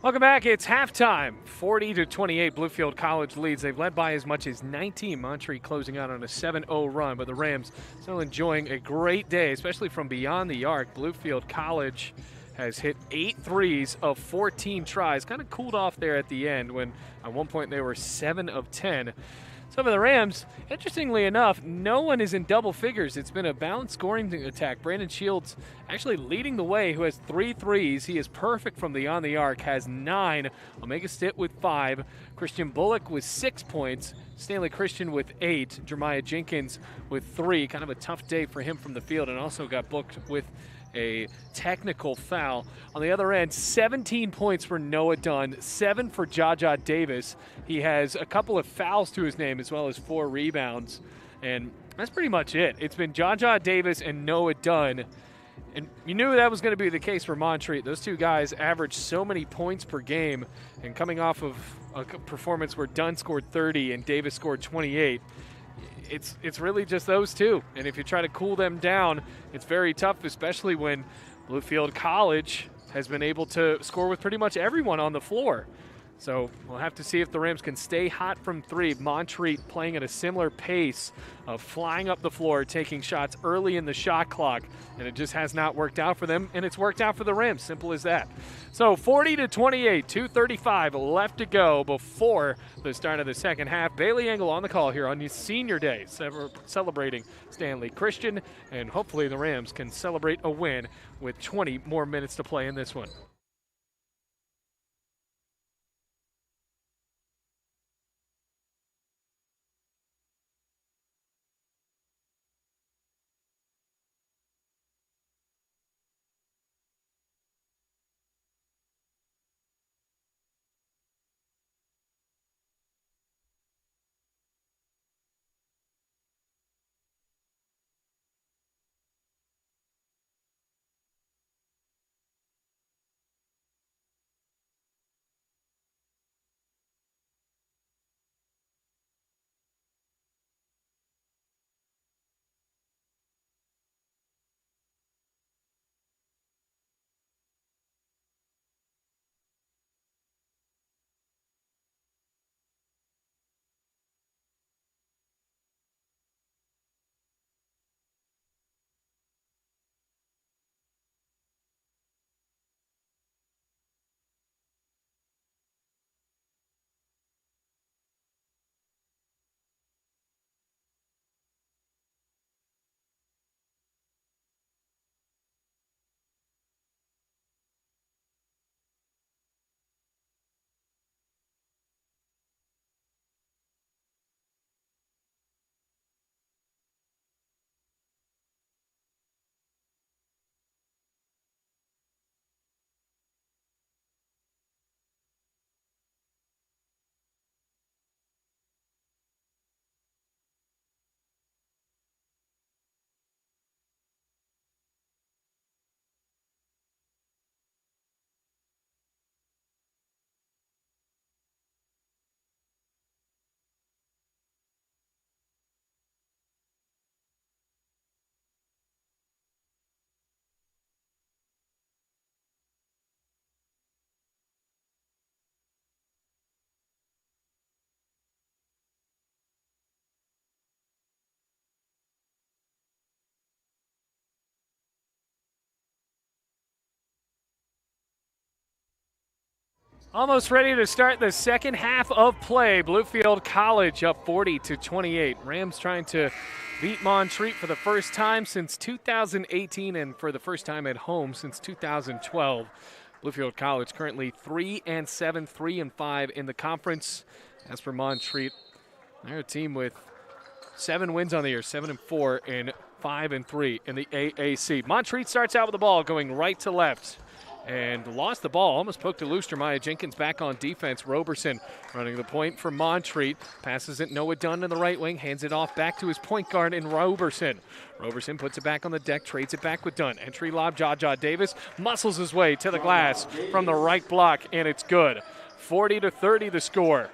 Speaker 1: Welcome back. It's halftime. 40-28, Bluefield College leads. They've led by as much as 19. Montreat closing out on a 7-0 run, but the Rams still enjoying a great day, especially from beyond the arc. Bluefield College has hit 8 threes of 14 tries. Kind of cooled off there at the end when at one point they were 7 of 10. So for the Rams, interestingly enough, no one is in double figures. It's been a balanced scoring attack. Brandon Shields actually leading the way, who has 3 threes. He is perfect from beyond the arc, has 9. Omega Stitt with 5. Christian Bullock with 6 points. Stanley Christian with 8. Jeremiah Jenkins with 3. Kind of a tough day for him from the field, and also got booked with a technical foul. On the other end, 17 points for Noah Dunn, 7 for Jaja Davis. He has a couple of fouls to his name as well as 4 rebounds. And that's pretty much it. It's been Jaja Davis and Noah Dunn. And you knew that was going to be the case for Montreat. Those two guys averaged so many points per game. And coming off of a performance where Dunn scored 30 and Davis scored 28, it's really just those two. And if you try to cool them down, it's very tough, especially when Bluefield College has been able to score with pretty much everyone on the floor. So we'll have to see if the Rams can stay hot from 3. Montreat playing at a similar pace of flying up the floor, taking shots early in the shot clock, and it just has not worked out for them, and it's worked out for the Rams. Simple as that. So 40-28, 2:35 left to go before the start of the second half. Bailey Engel on the call here on his senior day, celebrating Stanley Christian, and hopefully the Rams can celebrate a win with 20 more minutes to play in this one. Almost ready to start the second half of play. Bluefield College up 40-28. Rams trying to beat Montreat for the first time since 2018 and for the first time at home since 2012. Bluefield College currently 3-7, 3-5 in the conference. As for Montreat, they're a team with 7 wins on the year, 7-4 and 5-3 in the AAC. Montreat starts out with the ball going right to left and lost the ball, almost poked it loose. Jeremiah Jenkins back on defense. Roberson running the point for Montreat. Passes it Noah Dunn in the right wing, hands it off back to his point guard in Roberson. Roberson puts it back on the deck, trades it back with Dunn. Entry lob, Jaja Davis muscles his way to the glass from the right block, and it's good. 40-30 the score.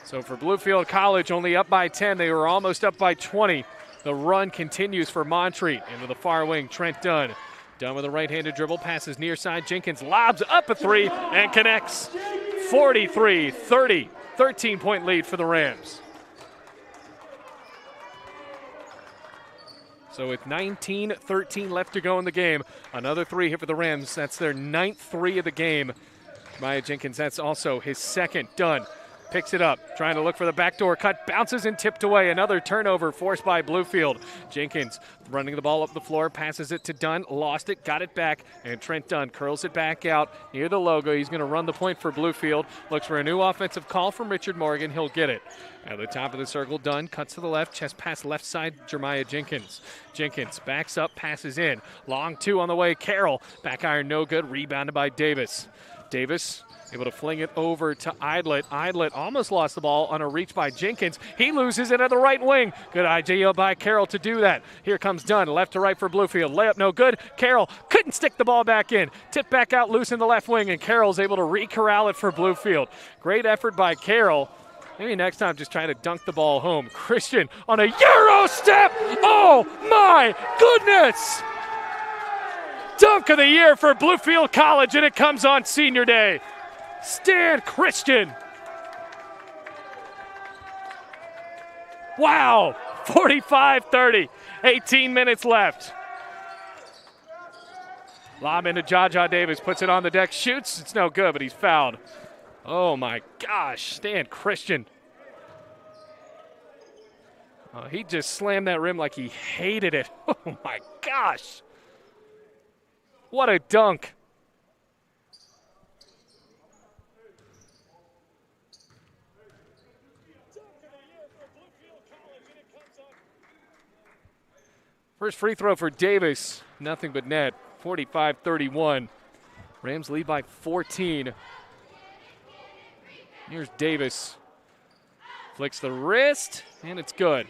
Speaker 1: So for Bluefield College, only up by 10. They were almost up by 20. The run continues for Montreat. Into the far wing, Trent Dunn Dunn with a right-handed dribble, passes near side. Jenkins lobs up a three and connects. 43-30, 13-point lead for the Rams. So with 19-13 left to go in the game, another three here for the Rams. That's their 9th three of the game. Jeremiah Jenkins, that's also his second. Dunn picks it up, trying to look for the backdoor cut, bounces and tipped away. Another turnover forced by Bluefield. Jenkins running the ball up the floor, passes it to Dunn, lost it, got it back, and Trent Dunn curls it back out near the logo. He's going to run the point for Bluefield. Looks for a new offensive call from Richard Morgan. He'll get it. At the top of the circle, Dunn cuts to the left, chest pass left side, Jeremiah Jenkins. Jenkins backs up, passes in. Long two on the way, Carroll. Back iron no good, rebounded by Davis. Davis able to fling it over to Idlet. Idlet almost lost the ball on a reach by Jenkins. He loses it at the right wing. Good idea by Carroll to do that. Here comes Dunn, left to right for Bluefield. Layup no good. Carroll couldn't stick the ball back in. Tip back out loose in the left wing, and Carroll's able to re-corral it for Bluefield. Great effort by Carroll. Maybe next time just trying to dunk the ball home. Christian on a Euro step. Oh my goodness! Dunk of the year for Bluefield College, and it comes on senior day. Stan Christian. Wow, 45-30, 18 minutes left. Lob into Jaja Davis, puts it on the deck, shoots. It's no good, but he's fouled. Oh my gosh, Stan Christian. He just slammed that rim like he hated it. Oh my gosh. What a dunk. First free throw for Davis, nothing but net, 45-31. Rams lead by 14. Here's Davis. Flicks the wrist, and it's good.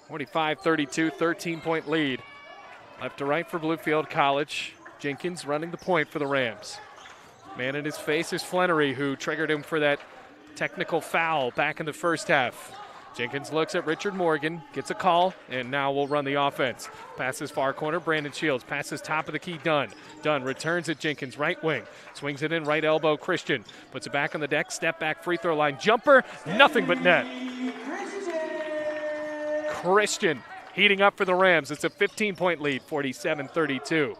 Speaker 1: 45-32, 13-point lead. Left to right for Bluefield College. Jenkins running the point for the Rams. Man in his face is Flannery, who triggered him for that technical foul back in the first half. Jenkins looks at Richard Morgan, gets a call, and now we'll run the offense. Passes far corner, Brandon Shields. Passes top of the key, Dunn. Dunn returns at Jenkins, right wing. Swings it in, right elbow, Christian. Puts it back on the deck, step back, free throw line, jumper, nothing but net. Christian heating up for the Rams. It's a 15-point lead, 47-32.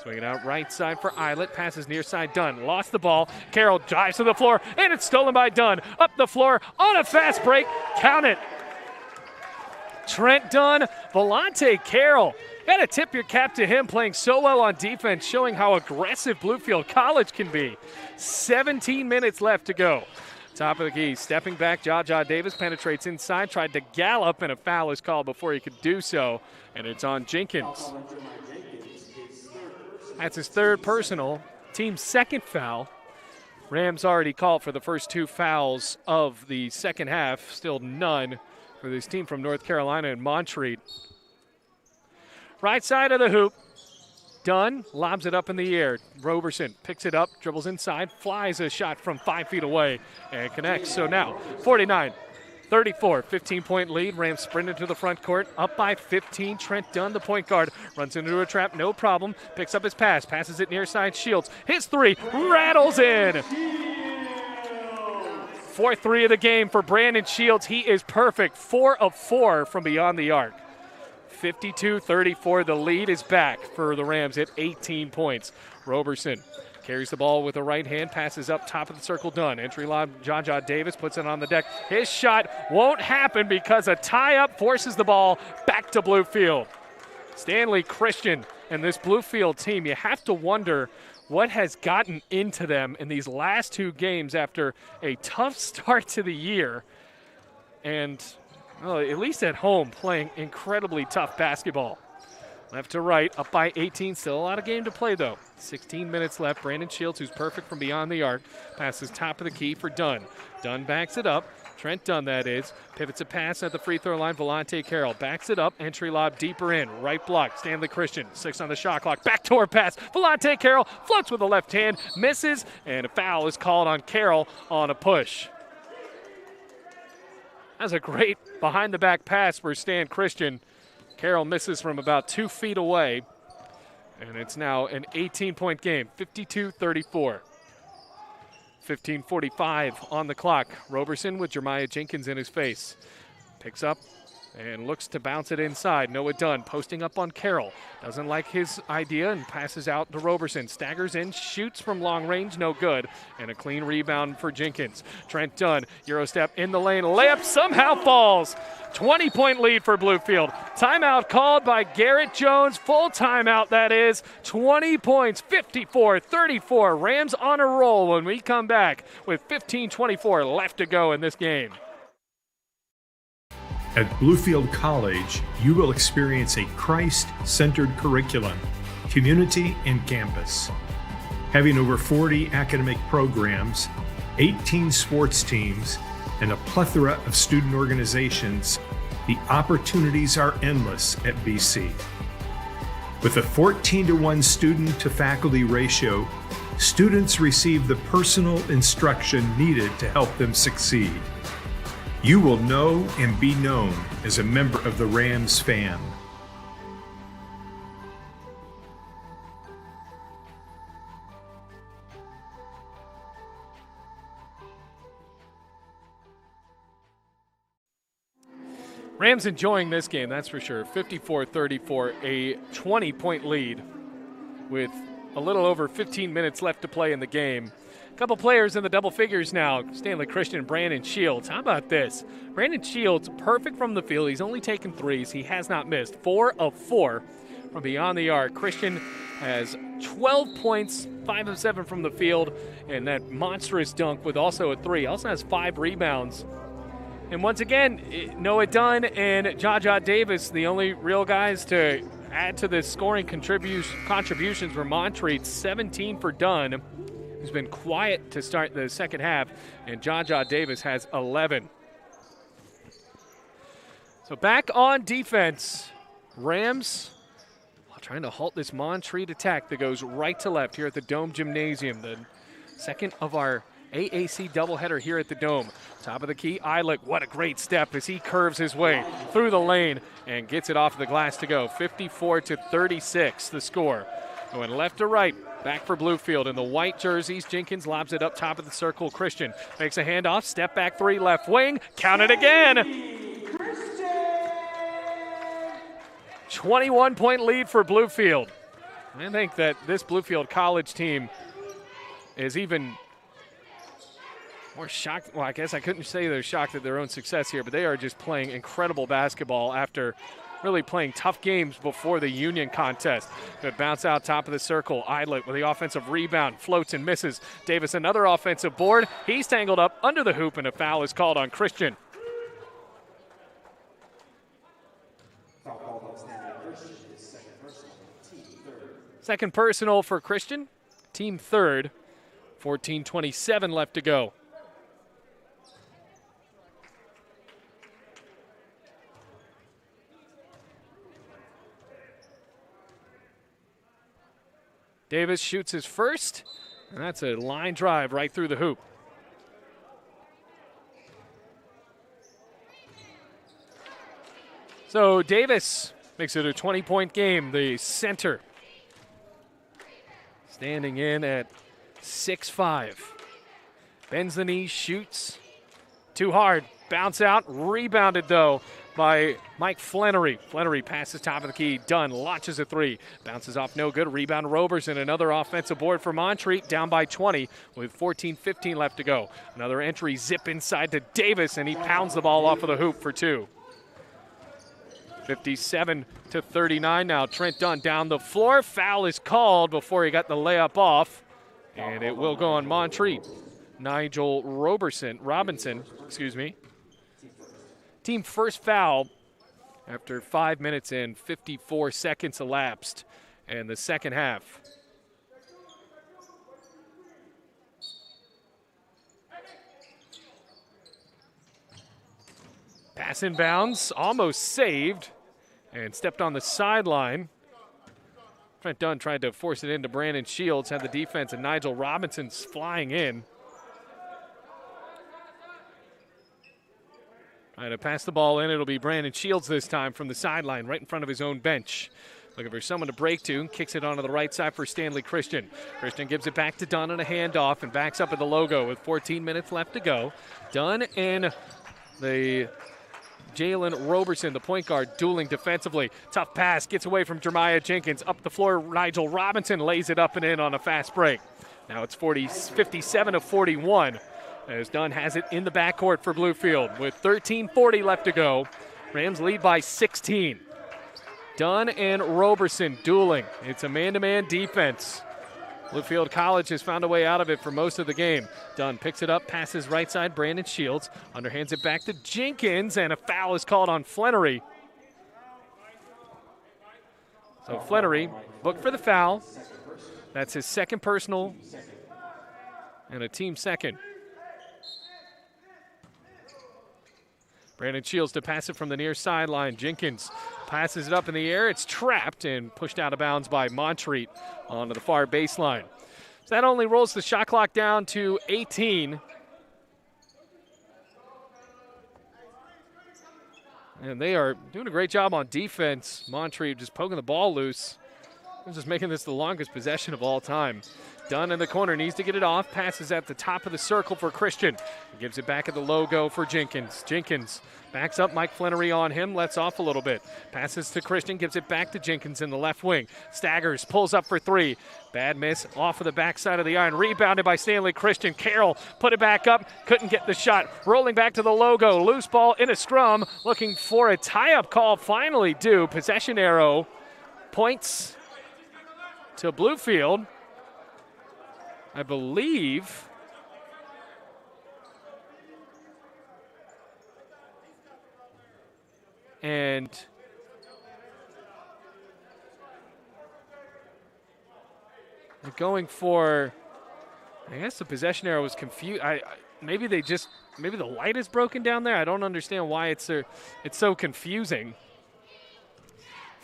Speaker 1: Swinging out right side for Eilert. Passes near side, Dunn. Lost the ball. Carroll drives to the floor, and it's stolen by Dunn. Up the floor on a fast break. Count it. Trent Dunn, Volante Carroll. Got to tip your cap to him, playing so well on defense, showing how aggressive Bluefield College can be. 17 minutes left to go. Top of the key, stepping back, Jaja Davis penetrates inside, tried to gallop, and a foul is called before he could do so, and it's on Jenkins. That's his third personal, team's second foul. Rams already called for the first two fouls of the second half, still none for this team from North Carolina and Montreat. Right side of the hoop, Dunn lobs it up in the air. Roberson picks it up, dribbles inside, flies a shot from 5 feet away, and connects. So now, 49-34, 15-point lead. Rams sprinted to the front court, up by 15. Trent Dunn, the point guard, runs into a trap, no problem. Picks up his pass, passes it near side, Shields. His three, rattles in. Fourth three of the game for Brandon Shields. He is perfect, 4 of 4 from beyond the arc. 52-34, the lead is back for the Rams at 18 points. Roberson carries the ball with a right hand, passes up top of the circle, Dunn. Entry lob, Jaja Davis puts it on the deck. His shot won't happen because a tie-up forces the ball back to Bluefield. Stanley Christian and this Bluefield team, you have to wonder what has gotten into them in these last two games after a tough start to the year. And well, at least at home, playing incredibly tough basketball. Left to right, up by 18. Still a lot of game to play, though. 16 minutes left. Brandon Shields, who's perfect from beyond the arc, passes top of the key for Dunn. Dunn backs it up. Trent Dunn, that is. Pivots a pass at the free throw line. Volante Carroll backs it up. Entry lob deeper in. Right block. Stanley Christian, 6 on the shot clock. Backdoor pass. Volante Carroll floats with the left hand. Misses, and a foul is called on Carroll on a push. That's a great behind-the-back pass for Stan Christian. Carroll misses from about 2 feet away. And it's now an 18-point game, 52-34. 15:45 on the clock. Roberson with Jeremiah Jenkins in his face. Picks up and looks to bounce it inside. Noah Dunn posting up on Carroll. Doesn't like his idea and passes out to Roberson. Staggers in, shoots from long range, no good. And a clean rebound for Jenkins. Trent Dunn, Eurostep in the lane. Layup somehow falls. 20-point lead for Bluefield. Timeout called by Garrett Jones. Full timeout, that is. 20 points, 54-34. Rams on a roll when we come back with 15:24 left to go in this game.
Speaker 2: At Bluefield College, you will experience a Christ-centered curriculum, community, and campus. Having over 40 academic programs, 18 sports teams, and a plethora of student organizations, the opportunities are endless at BC. With a 14-to-1 student-to-faculty ratio, students receive the personal instruction needed to help them succeed. You will know and be known as a member of the Rams fam.
Speaker 1: Rams enjoying this game, that's for sure. 54-34, a 20-point lead with a little over 15 minutes left to play in the game. A couple players in the double figures now. Stanley Christian and Brandon Shields. How about this? Brandon Shields, perfect from the field. He's only taken threes. He has not missed. 4 of 4 from beyond the arc. Christian has 12 points, 5 of 7 from the field, and that monstrous dunk with also a 3. Also has 5 rebounds. And once again, Noah Dunn and Jaja Davis, the only real guys to add to the scoring contributions for Montreat. 17 for Dunn, who's been quiet to start the second half, and Jaja Davis has 11. So back on defense, Rams trying to halt this Montreat attack that goes right to left here at the Dome Gymnasium, the second of our AAC doubleheader here at the Dome. Top of the key, Eilick, what a great step as he curves his way through the lane and gets it off the glass to go. 54-36 the score. Going left to right, back for Bluefield in the white jerseys. Jenkins lobs it up top of the circle. Christian makes a handoff, step back 3, left wing, count it again. 21-point lead for Bluefield. I think that this Bluefield College team is even more shocked. Well, I guess I couldn't say they're shocked at their own success here, but they are just playing incredible basketball after really playing tough games before the Union contest. Good bounce out top of the circle. Eilick with the offensive rebound, floats and misses. Davis another offensive board. He's tangled up under the hoop, and a foul is called on Christian. Second personal for Christian, team third. 14:27 left to go. Davis shoots his first, and that's a line drive right through the hoop. So Davis makes it a 20-point game, the center. Standing in at 6'5". Bends the knees, shoots. Too hard. Bounce out. Rebounded, though, by Mike Flannery. Flannery passes top of the key. Dunn launches a 3. Bounces off no good. Rebound Roberson. Another offensive board for Montreat. Down by 20 with 14:15 left to go. Another entry. Zip inside to Davis, and he pounds the ball off of the hoop for 2. 57-39 now. Trent Dunn down the floor. Foul is called before he got the layup off, and it will go on Montreat. Nigel Robinson, team first foul after 5 minutes and 54 seconds elapsed in the second half. Pass inbounds, almost saved, and stepped on the sideline. Trent Dunn tried to force it into Brandon Shields, had the defense, and Nigel Robinson's flying in. Trying to pass the ball in. It'll be Brandon Shields this time from the sideline, right in front of his own bench. Looking for someone to break to. Kicks it onto the right side for Stanley Christian. Christian gives it back to Dunn on a handoff and backs up at the logo with 14 minutes left to go. Dunn and the Jalen Roberson, the point guard, dueling defensively. Tough pass, gets away from Jeremiah Jenkins. Up the floor, Nigel Robinson lays it up and in on a fast break. Now it's 57-41 as Dunn has it in the backcourt for Bluefield with 13:40 left to go. Rams lead by 16. Dunn and Roberson dueling. It's a man-to-man defense. Bluefield College has found a way out of it for most of the game. Dunn picks it up, passes right side, Brandon Shields. Underhands it back to Jenkins, and a foul is called on Flannery. So Flannery booked for the foul. That's his second personal and a team second. Brandon Shields to pass it from the near sideline. Jenkins passes it up in the air. It's trapped and pushed out of bounds by Montreat onto the far baseline. So that only rolls the shot clock down to 18. And they are doing a great job on defense. Montreat just poking the ball loose. They're just making this the longest possession of all time. Dunn in the corner, needs to get it off. Passes at the top of the circle for Christian. He gives it back at the logo for Jenkins. Jenkins backs up, Mike Flannery on him, lets off a little bit. Passes to Christian, gives it back to Jenkins in the left wing. Staggers, pulls up for three. Bad miss off of the backside of the iron. Rebounded by Stanley Christian. Carroll put it back up, couldn't get the shot. Rolling back to the logo, loose ball in a scrum. Looking for a tie-up call, finally due. Possession arrow points to Bluefield. I believe and they're going for, I guess the possession arrow was confused. Maybe the light is broken down there. I don't understand why it's so confusing.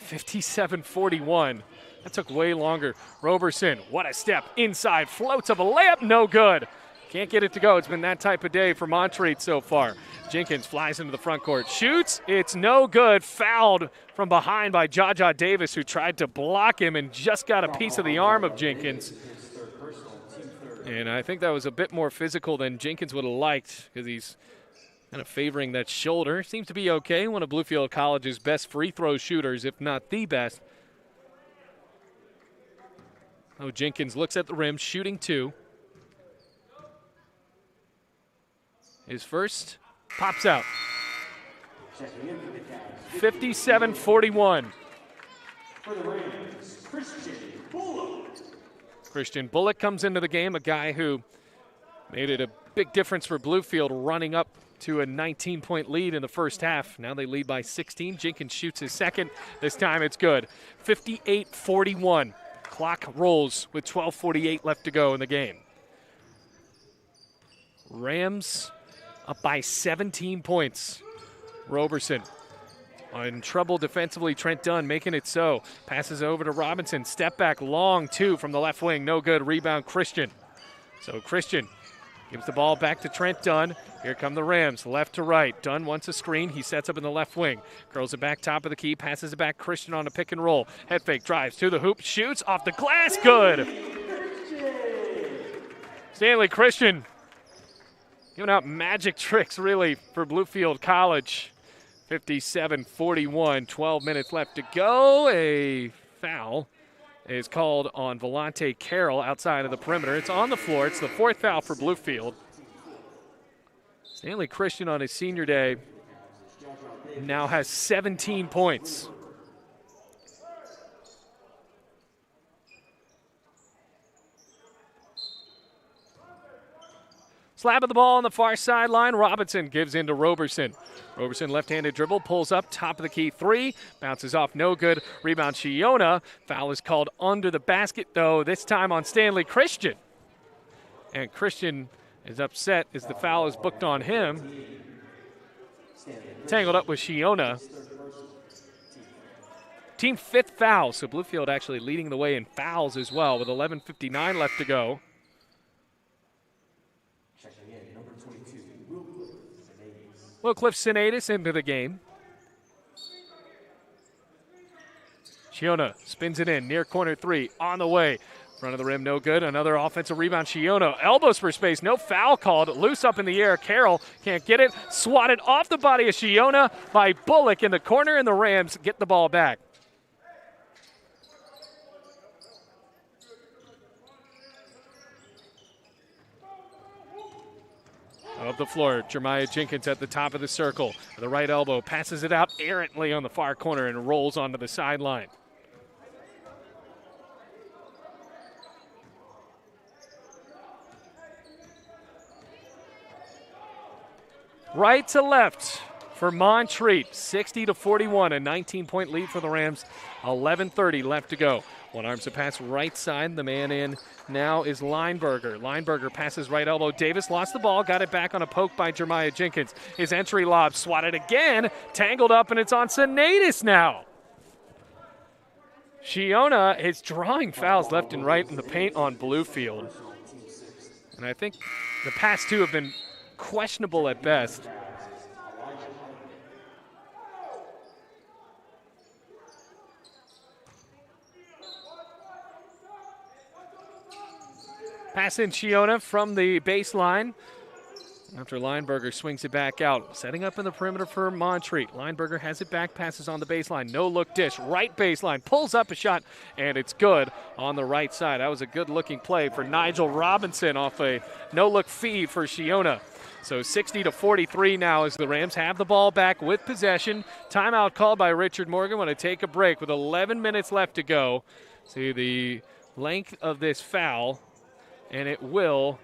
Speaker 1: 57-41. That took way longer. Roberson, what a step. Inside, floats of a layup, no good. Can't get it to go. It's been that type of day for Montreat so far. Jenkins flies into the front court. Shoots, it's no good. Fouled from behind by Jaja Davis, who tried to block him and just got a piece of the arm of Jenkins. And I think that was a bit more physical than Jenkins would have liked because he's kind of favoring that shoulder. Seems to be okay. One of Bluefield College's best free throw shooters, if not the best. Oh, Jenkins looks at the rim, shooting two. His first pops out. 57-41. Christian Bullock comes into the game, a guy who made it a big difference for Bluefield, running up to a 19-point lead in the first half. Now they lead by 16. Jenkins shoots his second. This time it's good. 58-41. Clock rolls with 12:48 left to go in the game. Rams up by 17 points. Roberson in trouble defensively. Trent Dunn making it so. Passes over to Robinson. Step back long two from the left wing. No good. Rebound Christian. So Christian gives the ball back to Trent Dunn. Here come the Rams, left to right. Dunn wants a screen. He sets up in the left wing. Curls it back top of the key, passes it back. Christian on a pick and roll. Head fake, drives to the hoop, shoots off the glass. Good. Stanley Christian giving out magic tricks, really, for Bluefield College. 57-41, 12 minutes left to go. A foul is called on Volante Carroll outside of the perimeter. It's on the floor. It's the fourth foul for Bluefield. Stanley Christian on his senior day now has 17 points. Slap of the ball on the far sideline. Robinson gives in to Roberson. Roberson left-handed dribble, pulls up, top of the key three, bounces off, no good. Rebound Shiona. Foul is called under the basket, though, this time on Stanley Christian. And Christian is upset as the foul is booked on him. Tangled up with Shiona. Team fifth foul, so Bluefield actually leading the way in fouls as well with 11:59 left to go. Will Cliff Sinaitis into the game. Shiona spins it in, near corner 3, on the way. Front of the rim, no good. Another offensive rebound. Shiona elbows for space. No foul called. Loose up in the air. Carroll can't get it. Swatted off the body of Shiona by Bullock in the corner, and the Rams get the ball back. Up the floor, Jeremiah Jenkins at the top of the circle. The right elbow passes it out errantly on the far corner and rolls onto the sideline. Right to left for Montreat, 60-41, a 19-point lead for the Rams. 11:30 left to go. One arms a pass right side. The man in now is Lineberger. Lineberger passes right elbow. Davis lost the ball, got it back on a poke by Jeremiah Jenkins. His entry lob swatted again, tangled up, and it's on Sinatus now. Shiona is drawing fouls left and right in the paint on Bluefield. And I think the past two have been questionable at best. Pass in Shiona from the baseline. After Lineberger swings it back out. Setting up in the perimeter for Montreat. Lineberger has it back, passes on the baseline. No look dish, right baseline. Pulls up a shot, and it's good on the right side. That was a good looking play for Nigel Robinson off a no look feed for Shiona. So 60-43 now as the Rams have the ball back with possession. Timeout called by Richard Morgan. Want to take a break with 11 minutes left to go. See the length of this foul. And it will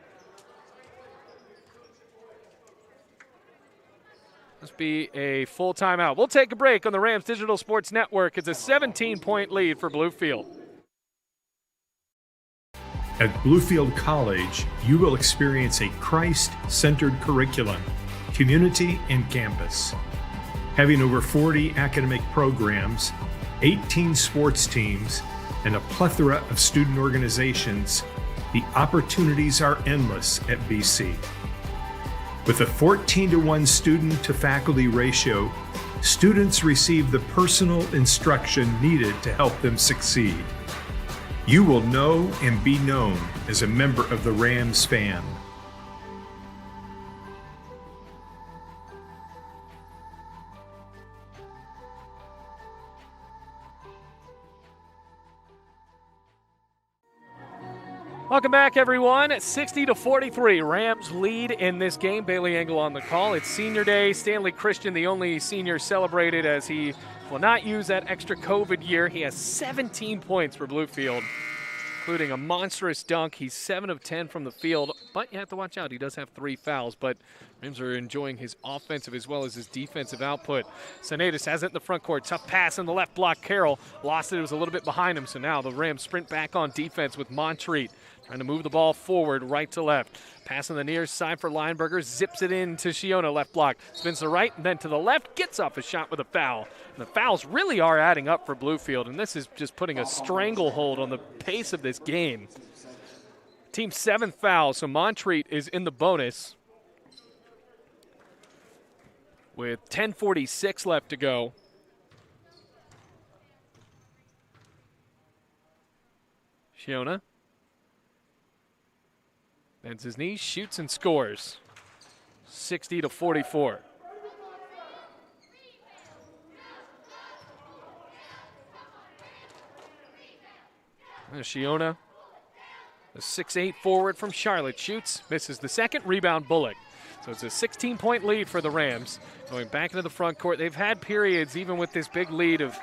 Speaker 1: must be a full timeout. We'll take a break on the Rams Digital Sports Network. It's a 17-point lead for Bluefield.
Speaker 2: At Bluefield College, you will experience a Christ-centered curriculum, community, and campus. Having over 40 academic programs, 18 sports teams, and a plethora of student organizations, the opportunities are endless at BC. With a 14-to-1 student-to-faculty ratio, students receive the personal instruction needed to help them succeed. You will know and be known as a member of the Rams fan.
Speaker 1: Welcome back, everyone. 60-43. Rams lead in this game. Bailey Engel on the call. It's senior day. Stanley Christian, the only senior celebrated as he will not use that extra COVID year. He has 17 points for Bluefield, including a monstrous dunk. He's 7 of 10 from the field, but you have to watch out. He does have 3 fouls, but Rams are enjoying his offensive as well as his defensive output. Sinatus has it in the front court. Tough pass in the left block. Carroll lost it. It was a little bit behind him, so now the Rams sprint back on defense with Montreat. Trying to move the ball forward, right to left. Pass on the near side for Lineberger. Zips it in to Shiona, left block. Spins to the right and then to the left. Gets off a shot with a foul. And the fouls really are adding up for Bluefield, and this is just putting a stranglehold on the pace of this game. Team's 7th foul, so Montreat is in the bonus with 10:46 left to go. Shiona bends his knees, shoots and scores. 60-44. Shiona, a 6'8" forward from Charlotte, shoots, misses the second, rebound Bullock. So it's a 16-point lead for the Rams. Going back into the front court, they've had periods, even with this big lead, of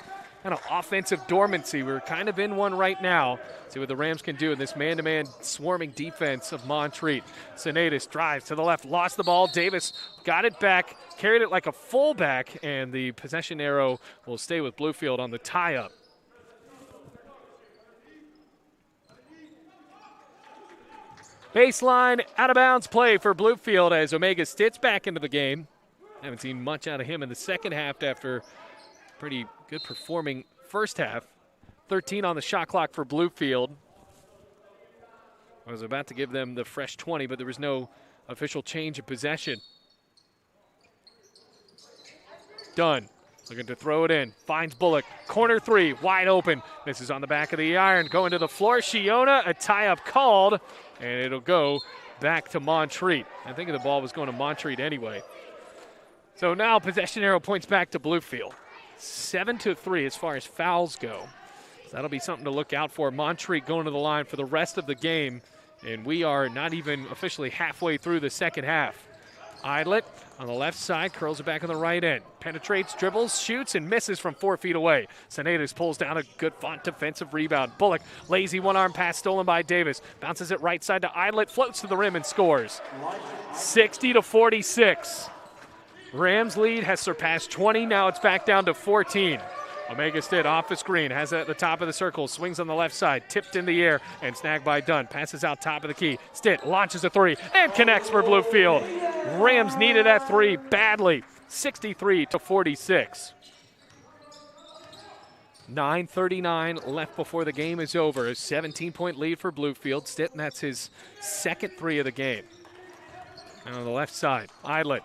Speaker 1: kind of offensive dormancy. We're kind of in one right now. See what the Rams can do in this man-to-man swarming defense of Montreat. Sinatus drives to the left, lost the ball. Davis got it back, carried it like a fullback, and the possession arrow will stay with Bluefield on the tie-up. Baseline, out-of-bounds play for Bluefield as Omega Stitz back into the game. Haven't seen much out of him in the second half after pretty good performing first half. 13 on the shot clock for Bluefield. I was about to give them the fresh 20, but there was no official change of possession. Dunn Looking to throw it in. Finds Bullock. Corner three. Wide open. This is on the back of the iron. Going to the floor. Shiona. A tie-up called. And it'll go back to Montreat. I think the ball was going to Montreat anyway. So now possession arrow points back to Bluefield. 7-3 as far as fouls go. So that'll be something to look out for. Montreat going to the line for the rest of the game. And we are not even officially halfway through the second half. Idlet on the left side, curls it back on the right end. Penetrates, dribbles, shoots, and misses from 4 feet away. Senatus pulls down a good font defensive rebound. Bullock, lazy one-arm pass stolen by Davis. Bounces it right side to Idlet, floats to the rim and scores. 60-46. Rams lead has surpassed 20. Now it's back down to 14. Omega Stitt off the screen, has it at the top of the circle, swings on the left side, tipped in the air, and snagged by Dunn. Passes out top of the key. Stitt launches a three and connects for Bluefield. Rams needed that three badly. 63-46. 9:39 left before the game is over. A 17-point lead for Bluefield. Stitt, and that's his second three of the game. And on the left side, Idlet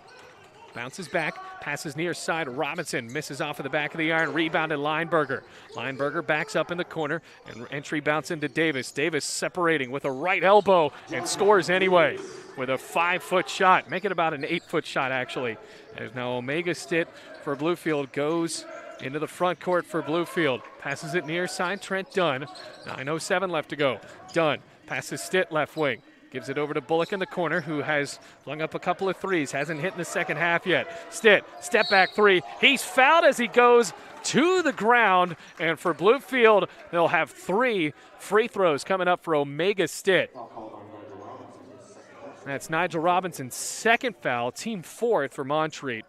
Speaker 1: bounces back, passes near side. Robinson misses off of the back of the iron. Rebounded Lineberger. Lineberger backs up in the corner, and entry bounce into Davis. Davis separating with a right elbow and scores anyway with a 5-foot shot. Make it about an 8-foot shot, actually. As now Omega Stitt for Bluefield goes into the front court for Bluefield. Passes it near side, Trent Dunn. 9:07 left to go. Dunn passes Stitt left wing. Gives it over to Bullock in the corner, who has flung up a couple of threes. Hasn't hit in the second half yet. Stitt, step back three. He's fouled as he goes to the ground. And for Bluefield, they'll have 3 free throws coming up for Omega Stitt. That's Nigel Robinson's second foul, team 4th for Montreat.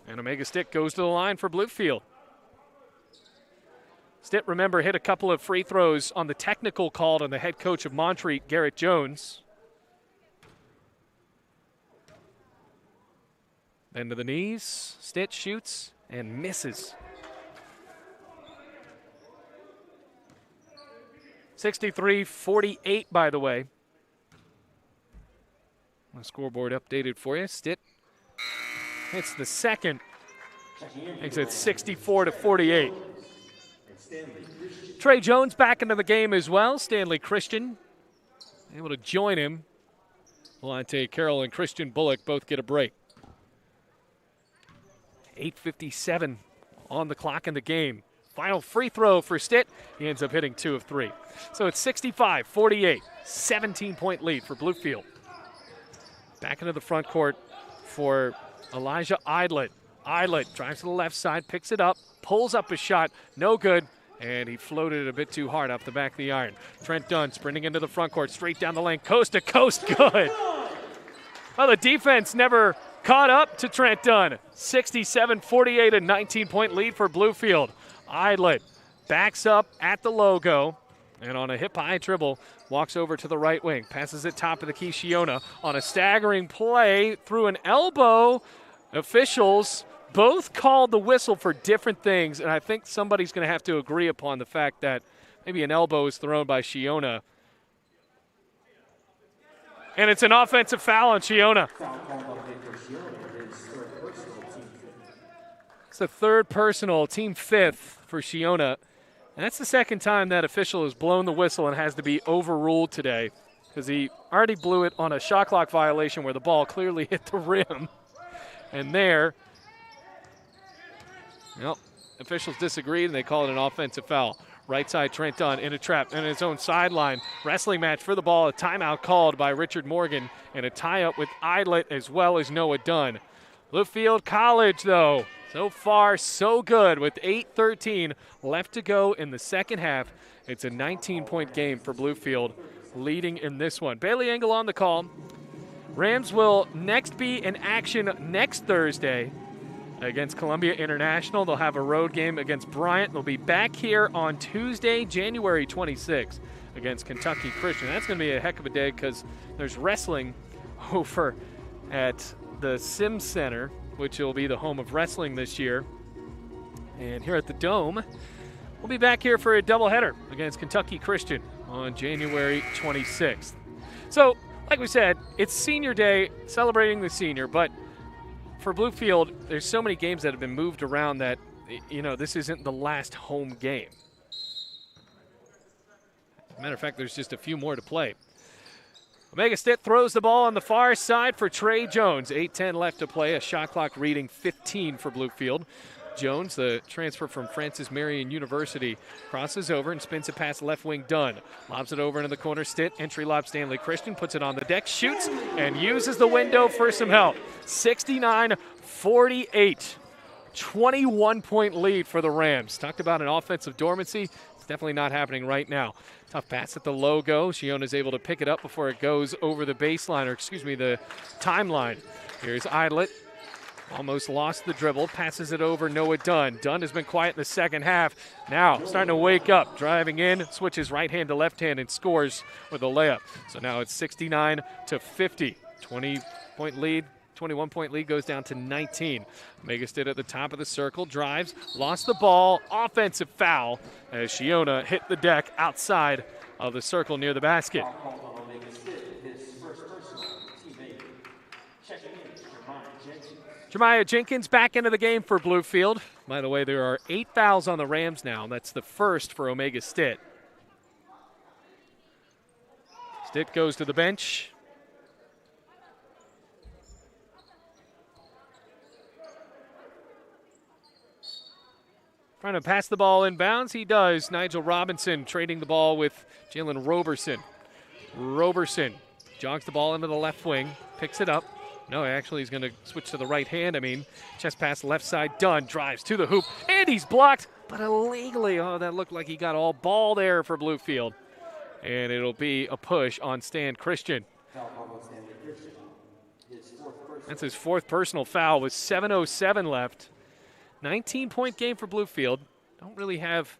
Speaker 1: And Omega Stitt goes to the line for Bluefield. Stitt, remember, hit a couple of free throws on the technical called on the head coach of Montreat, Garrett Jones. Then to the knees, Stitt shoots and misses. 63-48, by the way. The scoreboard updated for you. Stitt hits the second. Makes it 64-48. Trey Jones back into the game as well. Stanley Christian able to join him. Volante Carroll and Christian Bullock both get a break. 8:57 on the clock in the game. Final free throw for Stitt. He ends up hitting 2 of 3. So it's 65-48. 17-point lead for Bluefield. Back into the front court for Elijah Idlet. Idlet drives to the left side, picks it up, pulls up a shot. No good. And he floated it a bit too hard off the back of the iron. Trent Dunn sprinting into the front court, straight down the lane, coast to coast, good. Well, the defense never caught up to Trent Dunn. 67-48, a 19-point lead for Bluefield. Idlet backs up at the logo, and on a hip-high dribble, walks over to the right wing. Passes it top of the key, Shiona. On a staggering play through an elbow, officials both called the whistle for different things, and I think somebody's going to have to agree upon the fact that maybe an elbow is thrown by Shiona. And it's an offensive foul on Shiona. It's the third personal, team 5th for Shiona. And that's the second time that official has blown the whistle and has to be overruled today, because he already blew it on a shot clock violation where the ball clearly hit the rim. And there, well, officials disagreed, and they called it an offensive foul. Right side, Trent Dunn in a trap in his own sideline. Wrestling match for the ball. A timeout called by Richard Morgan, and a tie-up with Idlet as well as Noah Dunn. Bluefield College, though, so far so good with 8:13 left to go in the second half. It's a 19-point game for Bluefield, leading in this one. Bailey Engel on the call. Rams will next be in action next Thursday against Columbia International. They'll have a road game against Bryant. They'll be back here on Tuesday, January 26th against Kentucky Christian. That's going to be a heck of a day because there's wrestling over at the Sims Center, which will be the home of wrestling this year. And here at the Dome, we'll be back here for a doubleheader against Kentucky Christian on January 26th. So, like we said, it's senior day, celebrating the senior, but for Bluefield, there's so many games that have been moved around that, this isn't the last home game. As a matter of fact, there's just a few more to play. Omega Stitt throws the ball on the far side for Trey Jones. 8:10 left to play, a shot clock reading 15 for Bluefield. Jones, the transfer from Francis Marion University, crosses over and spins it past left wing Dunn. Lobs it over into the corner. Stitt, entry lob Stanley Christian, puts it on the deck, shoots, and uses the window for some help. 69-48. 21-point lead for the Rams. Talked about an offensive dormancy. It's definitely not happening right now. Tough pass at the logo. Shiona's able to pick it up before it goes over the baseline, or the timeline. Here's Idlet. Almost lost the dribble. Passes it over Noah Dunn. Dunn has been quiet in the second half. Now starting to wake up. Driving in, switches right hand to left hand and scores with a layup. So now it's 69-50. 20-point lead. 21-point lead goes down to 19. Omega Stitt at the top of the circle, drives, lost the ball, offensive foul as Shiona hit the deck outside of the circle near the basket. Jeremiah Jenkins back into the game for Bluefield. By the way, there are 8 fouls on the Rams now. That's the first for Omega Stitt. Stitt goes to the bench. Trying to pass the ball in bounds. He does. Nigel Robinson trading the ball with Jalen Roberson. Roberson jogs the ball into the left wing, picks it up. No, actually he's going to switch to the right hand. Chest pass left side. Dunn drives to the hoop, and he's blocked, but illegally. Oh, that looked like he got all ball there for Bluefield. And it'll be a push on Stan Christian. That's his fourth personal foul with 7:07 left. 19-point game for Bluefield. Don't really have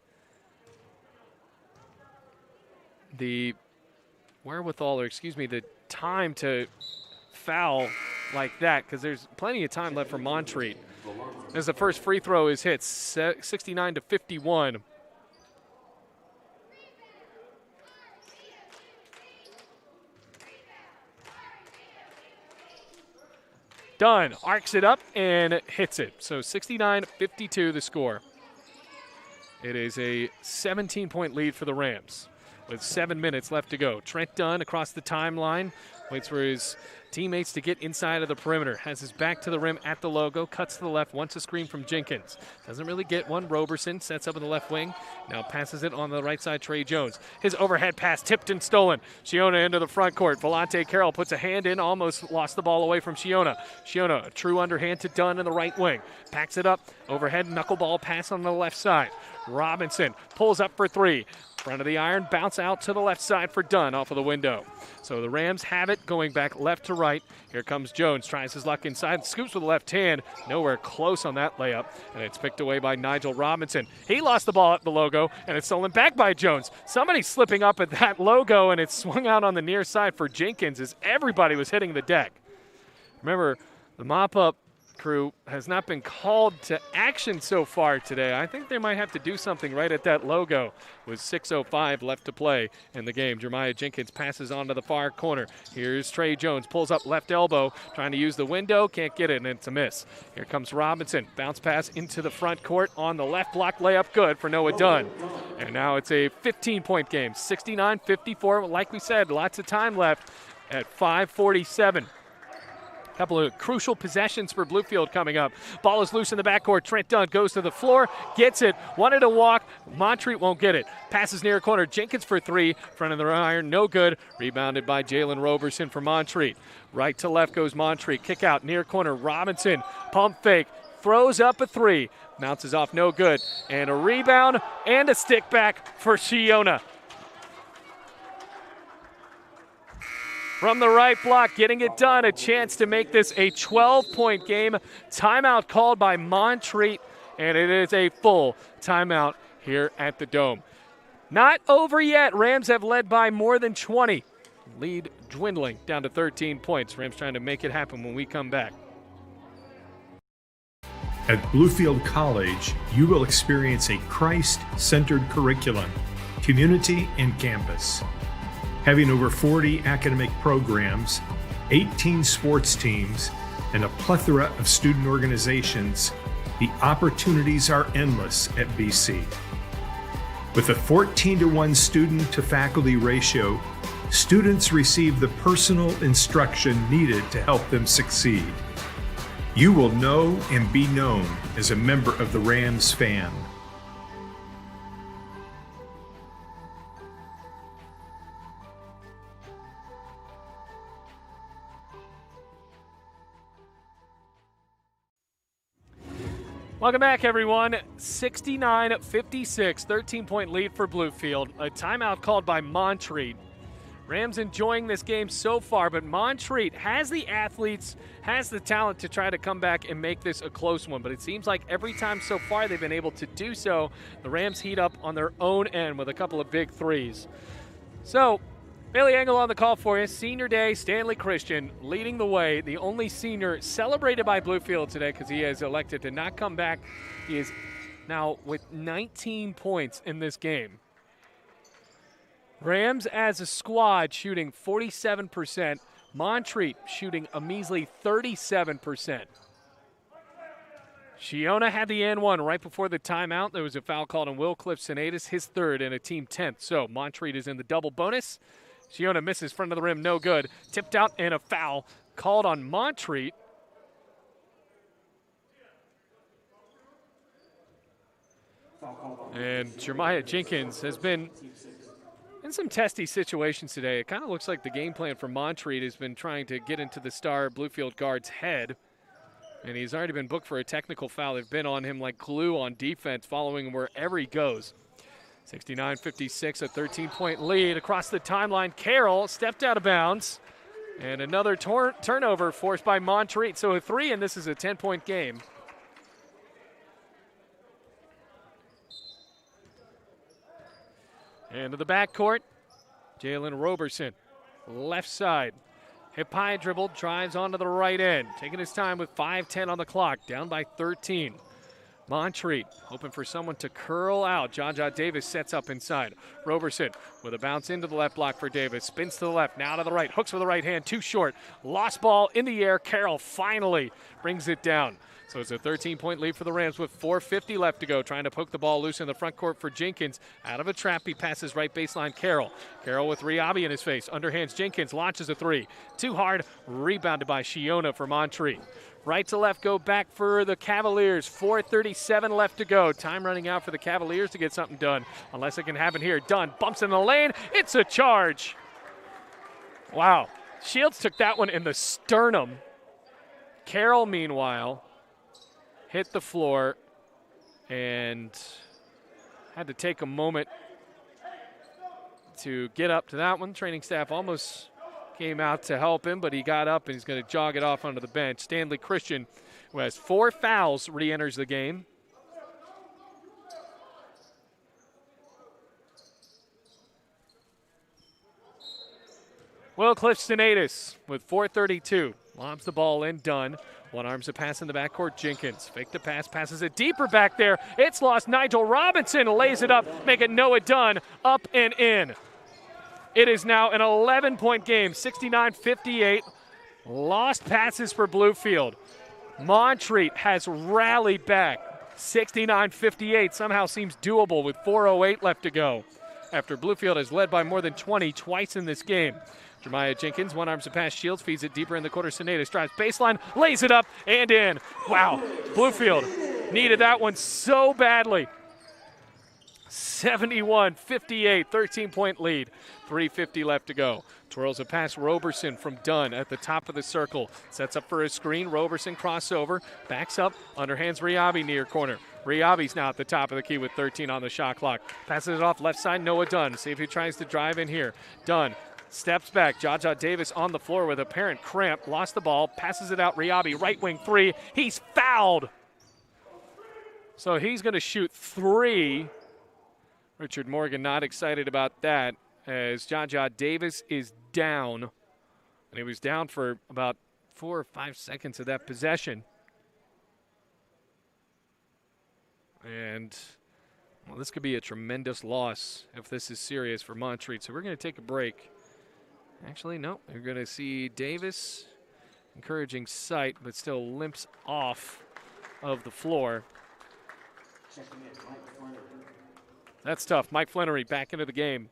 Speaker 1: the wherewithal, or the time to foul like that, because there's plenty of time left for Montreat. As the first free throw is hit, 69-51. Dunn arcs it up and hits it. So 69-52 the score. It is a 17-point lead for the Rams with 7 minutes left to go. Trent Dunn across the timeline, waits for his teammates to get inside of the perimeter. Has his back to the rim at the logo, cuts to the left, wants a screen from Jenkins. Doesn't really get one. Roberson sets up in the left wing, now passes it on the right side, Trey Jones. His overhead pass tipped and stolen. Shiona into the front court. Volante Carroll puts a hand in, almost lost the ball away from Shiona. Shiona, a true underhand to Dunn in the right wing. Packs it up, overhead knuckleball pass on the left side. Robinson pulls up for three. Front of the iron, bounce out to the left side for Dunn off of the window. So the Rams have it going back left to right. Here comes Jones, tries his luck inside, scoops with the left hand. Nowhere close on that layup, and it's picked away by Nigel Robinson. He lost the ball at the logo, and it's stolen back by Jones. Somebody slipping up at that logo, and it's swung out on the near side for Jenkins as everybody was hitting the deck. Remember, the mop-up crew has not been called to action so far today. I think they might have to do something right at that logo with 6:05 left to play in the game. Jeremiah Jenkins passes on to the far corner. Here's Trey Jones, pulls up left elbow, trying to use the window, can't get it, and it's a miss. Here comes Robinson, bounce pass into the front court on the left block, layup good for Noah Dunn. And now it's a 15-point game, 69-54. Like we said, lots of time left at 5:47. Couple of crucial possessions for Bluefield coming up. Ball is loose in the backcourt. Trent Dunn goes to the floor, gets it, wanted to walk. Montreat won't get it. Passes near corner. Jenkins for three. Front of the iron, no good. Rebounded by Jalen Roberson for Montreat. Right to left goes Montreat. Kick out near corner. Robinson, pump fake, throws up a three. Bounces off, no good. And a rebound and a stick back for Shiona. From the right block, getting it done, a chance to make this a 12-point game. Timeout called by Montreat, and it is a full timeout here at the Dome. Not over yet. Rams have led by more than 20. Lead dwindling down to 13 points. Rams trying to make it happen when we come back.
Speaker 2: At Bluefield College, you will experience a Christ-centered curriculum, community, and campus. Having over 40 academic programs, 18 sports teams, and a plethora of student organizations, the opportunities are endless at BC. With a 14-to-1 student-to-faculty ratio, students receive the personal instruction needed to help them succeed. You will know and be known as a member of the Rams fam.
Speaker 1: Welcome back, everyone. 69-56, 13-point lead for Bluefield. A timeout called by Montreat. Rams enjoying this game so far, but Montreat has the athletes, has the talent to try to come back and make this a close one. But it seems like every time so far they've been able to do so, the Rams heat up on their own end with a couple of big threes. So, Bailey Engel on the call for you. Senior day, Stanley Christian leading the way. The only senior celebrated by Bluefield today because he has elected to not come back. He is now with 19 points in this game. Rams as a squad shooting 47%. Montreat shooting a measly 37%. Shiona had the and one right before the timeout. There was a foul called on Will Cliff-Sinatus, his third and a team 10th. So Montreat is in the double bonus. Shiona misses front of the rim, no good. Tipped out and a foul called on Montreat. And Jeremiah Jenkins has been in some testy situations today. It kind of looks like the game plan for Montreat has been trying to get into the star Bluefield guard's head. And he's already been booked for a technical foul. They've been on him like glue on defense, following him wherever he goes. 69-56, a 13-point lead across the timeline. Carroll stepped out of bounds. And another turnover forced by Montreat. So a 3, and this is a 10-point game. Into the backcourt, Jalen Roberson, left side. Hip high dribble, drives onto the right end. Taking his time with 5:10 on the clock, down by 13. Montreat hoping for someone to curl out. Jaja Davis sets up inside. Roberson with a bounce into the left block for Davis. Spins to the left, now to the right. Hooks with the right hand, too short. Lost ball in the air. Carroll finally brings it down. So it's a 13-point lead for the Rams with 4:50 left to go. Trying to poke the ball loose in the front court for Jenkins. Out of a trap, he passes right baseline Carroll. Carroll with Riabi in his face. Underhands Jenkins, launches a 3. Too hard, rebounded by Shiona for Montreat. Right to left, go back for the Cavaliers. 4:37 left to go. Time running out for the Cavaliers to get something done. Unless it can happen here. Dunn bumps in the lane. It's a charge. Wow. Shields took that one in the sternum. Carroll, meanwhile, hit the floor and had to take a moment to get up to that one. Training staff almost came out to help him, but he got up and he's going to jog it off onto the bench. Stanley Christian, who has 4 fouls, re-enters the game. Will Cliff-Sinatus with 4:32. Lobs the ball in, Dunn. One arms a pass in the backcourt, Jenkins. Fake the pass, passes it deeper back there. It's lost. Nigel Robinson lays it up, make it Noah Dunn, up and in. It is now an 11-point game, 69-58. Lost passes for Bluefield. Montreat has rallied back. 69-58 somehow seems doable with 4:08 left to go. After Bluefield has led by more than 20 twice in this game. Jeremiah Jenkins, one arms a pass, Shields feeds it deeper in the quarter. Sinatus drives baseline, lays it up and in. Wow, Bluefield needed that one so badly. 71-58, 13-point lead. 3:50 left to go. Twirls a pass, Roberson from Dunn at the top of the circle. Sets up for a screen, Roberson crossover, backs up, underhands Riabi near corner. Riabi's now at the top of the key with 13 on the shot clock. Passes it off left side, Noah Dunn. See if he tries to drive in here. Dunn steps back, Jaja Davis on the floor with apparent cramp. Lost the ball, passes it out, Riabi, right wing 3. He's fouled. So he's going to shoot 3. Richard Morgan not excited about that as Jaja Davis is down. And he was down for about 4 or 5 seconds of that possession. And, well, this could be a tremendous loss if this is serious for Montreat. So we're going to take a break. Actually, no. You're going to see Davis Encouraging sight, but still limps off of the floor. That's tough. Mike Flannery back into the game.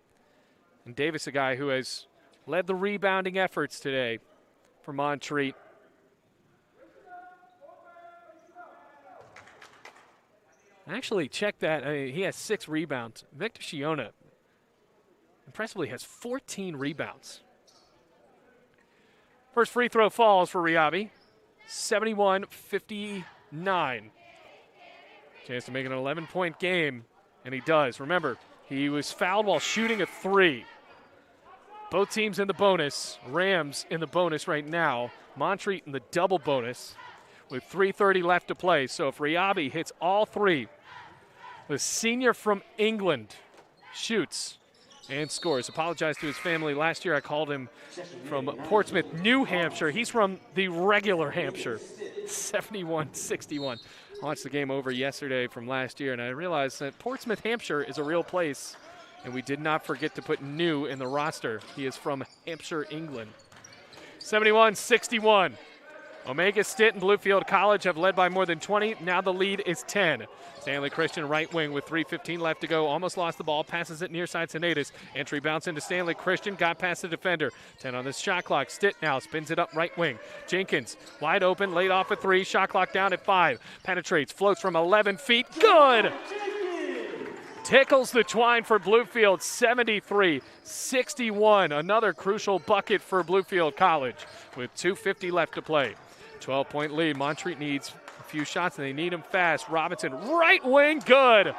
Speaker 1: And Davis, a guy who has led the rebounding efforts today for Montreat. Actually, check that. He has 6 rebounds. Victor Shiona impressively has 14 rebounds. First free throw falls for Ryabi. 71-59. Chance to make an 11-point game, and he does. Remember, he was fouled while shooting a 3. Both teams in the bonus. Rams in the bonus right now. Montreat in the double bonus with 3:30 left to play. So if Ryabi hits all 3, the senior from England shoots and scores. Apologize to his family. Last year I called him from Portsmouth, New Hampshire. He's from the regular Hampshire. 71-61. I watched the game over yesterday from last year, and I realized that Portsmouth, Hampshire is a real place, and we did not forget to put New in the roster. He is from Hampshire, England. 71-61. Omega Stitt and Bluefield College have led by more than 20. Now the lead is 10. Stanley Christian right wing with 3:15 left to go. Almost lost the ball. Passes it near side Sinatus. Entry bounce into Stanley Christian. Got past the defender. 10 on the shot clock. Stitt now spins it up right wing. Jenkins wide open. Laid off a 3. Shot clock down at 5. Penetrates. Floats from 11 feet. Good! Tickles the twine for Bluefield. 73-61. Another crucial bucket for Bluefield College with 2:50 left to play. 12-point lead. Montreat needs a few shots, and they need them fast. Robinson, right wing, good.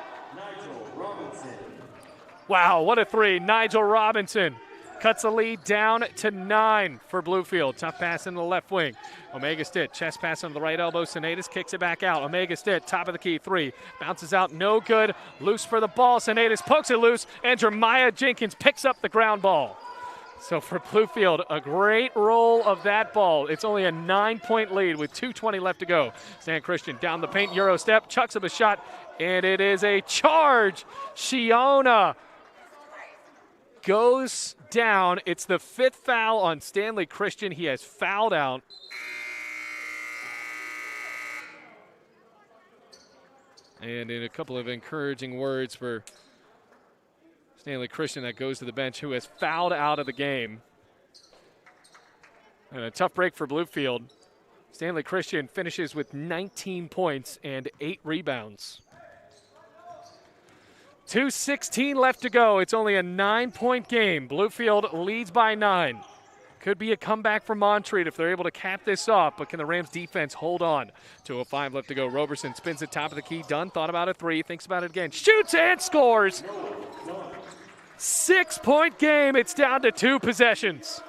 Speaker 1: Wow, what a 3. Nigel Robinson cuts the lead down to 9 for Bluefield. Tough pass in the left wing. Omega Stitt, chest pass on the right elbow. Sinatus kicks it back out. Omega Stitt, top of the key, 3. Bounces out, no good. Loose for the ball. Sinatus pokes it loose, and Jeremiah Jenkins picks up the ground ball. So for Bluefield, a great roll of that ball. It's only a 9-point lead with 2:20 left to go. Stan Christian down the paint, Euro step, chucks up a shot, and it is a charge. Shiona goes down. It's the 5th foul on Stanley Christian. He has fouled out. And in a couple of encouraging words for Stanley Christian, that goes to the bench, who has fouled out of the game. And a tough break for Bluefield. Stanley Christian finishes with 19 points and 8 rebounds. 2:16 left to go. It's only a 9-point game. Bluefield leads by 9. Could be a comeback for Montreat if they're able to cap this off, but can the Rams defense hold on? 2:05 left to go. Roberson spins it top of the key. Dunn thought about a 3, thinks about it again. Shoots and scores! 6-point game. It's down to 2 possessions.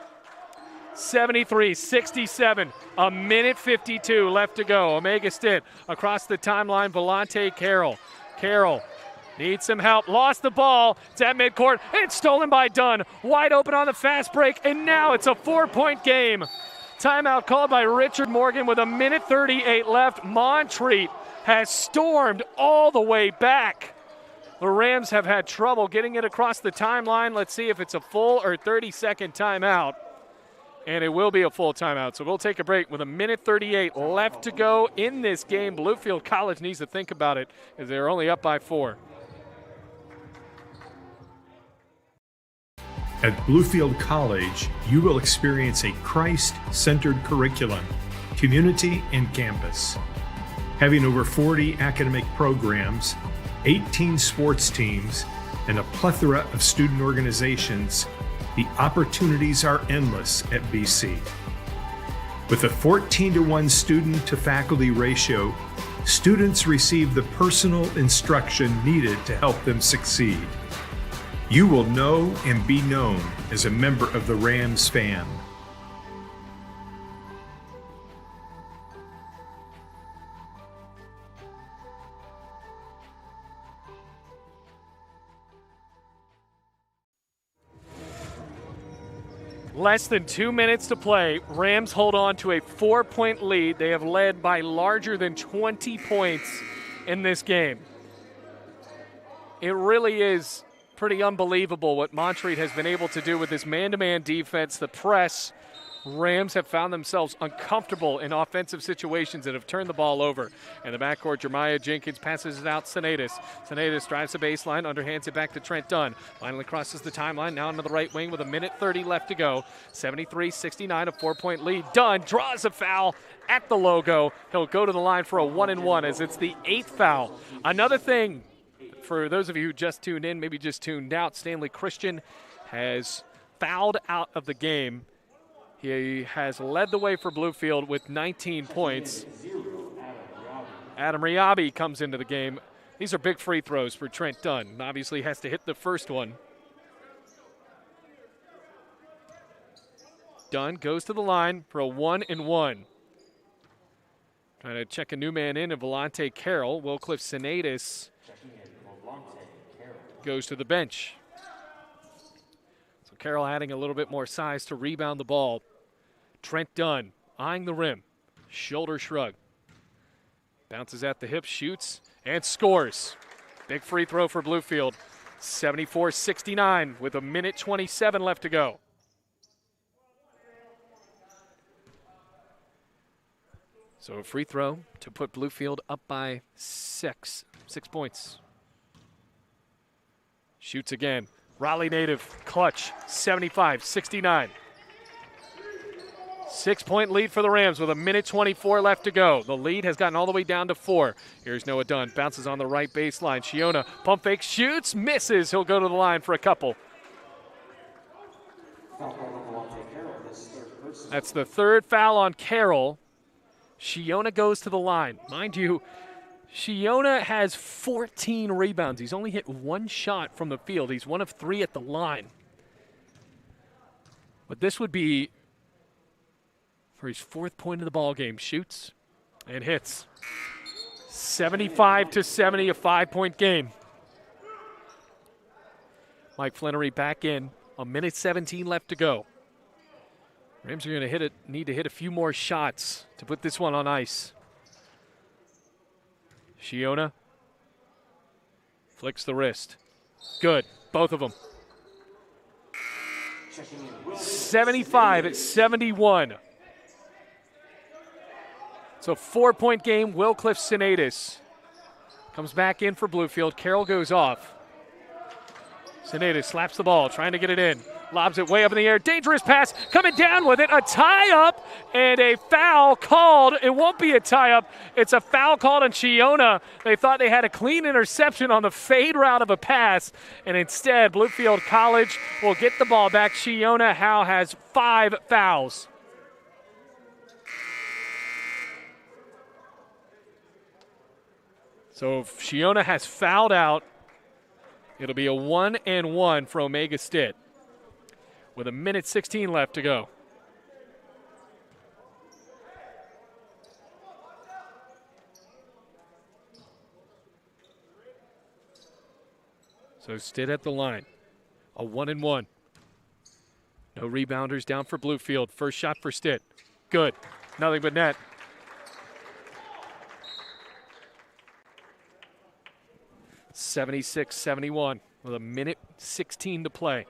Speaker 1: 73-67. A minute 52 left to go. Omega Stitt across the timeline. Volante Carroll. Carroll needs some help. Lost the ball. It's at midcourt. It's stolen by Dunn. Wide open on the fast break. And now it's a 4-point game. Timeout called by Richard Morgan with a minute 38 left. Montreat has stormed all the way back. The Rams have had trouble getting it across the timeline. Let's see if it's a full or 30-second timeout. And it will be a full timeout. So we'll take a break with a minute 38 left to go in this game. Bluefield College needs to think about it as they're only up by 4.
Speaker 2: At Bluefield College, you will experience a Christ-centered curriculum, community, and campus. Having over 40 academic programs, 18 sports teams, and a plethora of student organizations, the opportunities are endless at BC. With a 14-to-1 student-to-faculty ratio, students receive the personal instruction needed to help them succeed. You will know and be known as a member of the Rams fam.
Speaker 1: Less than 2 minutes to play. Rams hold on to a 4-point lead. They have led by larger than 20 points in this game. It really is pretty unbelievable what Montreat has been able to do with this man-to-man defense, the press, Rams have found themselves uncomfortable in offensive situations that have turned the ball over. In the backcourt, Jeremiah Jenkins passes it out Senaitis. Senaitis drives the baseline, underhands it back to Trent Dunn. Finally crosses the timeline, now into the right wing with 1:30 left to go. 73-69, a 4-point lead. Dunn draws a foul at the logo. He'll go to the line for a 1-and-1 as it's the 8th foul. Another thing, for those of you who just tuned in, maybe just tuned out, Stanley Christian has fouled out of the game. He has led the way for Bluefield with 19 points. Adam Riabi comes into the game. These are big free throws for Trent Dunn. Obviously has to hit the first one. Dunn goes to the line for a 1-and-1. Trying to check a new man in, Volante Carroll. Wilcliff Senaitis goes to the bench. So Carroll adding a little bit more size to rebound the ball. Trent Dunn eyeing the rim. Shoulder shrug. Bounces at the hip, shoots, and scores. Big free throw for Bluefield. 74-69 with 1:27 left to go. So a free throw to put Bluefield up by 6 points. Shoots again. Raleigh native, clutch, 75-69. 6-point lead for the Rams with 1:24 left to go. The lead has gotten all the way down to 4. Here's Noah Dunn, bounces on the right baseline. Shiona, pump fake, shoots, misses. He'll go to the line for a couple. That's the 3rd foul on Carroll. Shiona goes to the line. Mind you, Shiona has 14 rebounds. He's only hit 1 shot from the field. He's 1 of 3 at the line. But this would be for his 4th point of the ball game. Shoots and hits. 75-70, a 5-point game. Mike Flannery back in. 1:17 left to go. Rams are going to need to hit a few more shots to put this one on ice. Shiona flicks the wrist. Good, both of them. 75-71. It's a 4-point game. Wilcliff Senaitis comes back in for Bluefield. Carroll goes off. Senaitis slaps the ball, trying to get it in. Lobs it way up in the air. Dangerous pass. Coming down with it. A tie-up and a foul called. It won't be a tie-up. It's a foul called on Shiona. They thought they had a clean interception on the fade route of a pass, and instead Bluefield College will get the ball back. Shiona Howe has 5 fouls. So if Shiona has fouled out, it'll be a 1-and-1 for Omega Stitt with 1:16 left to go. So Stitt at the line, a 1-and-1. No rebounders down for Bluefield. First shot for Stitt. Good. Nothing but net. (76-71) with 1:16 to play.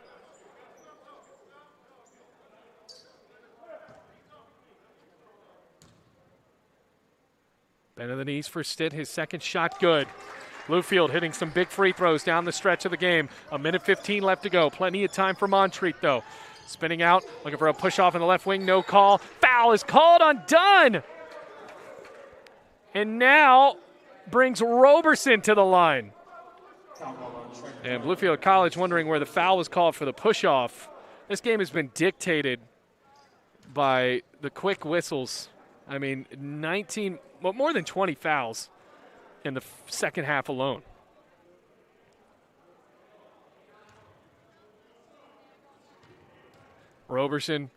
Speaker 1: Bend of the knees for Stitt. His second shot good. Bluefield hitting some big free throws down the stretch of the game. 1:15 left to go. Plenty of time for Montreat, though. Spinning out, looking for a push-off in the left wing. No call. Foul is called on Dunn. And now brings Roberson to the line. And Bluefield College wondering where the foul was called for the push-off. This game has been dictated by the quick whistles. I mean, more than 20 fouls in the second half alone. Roberson,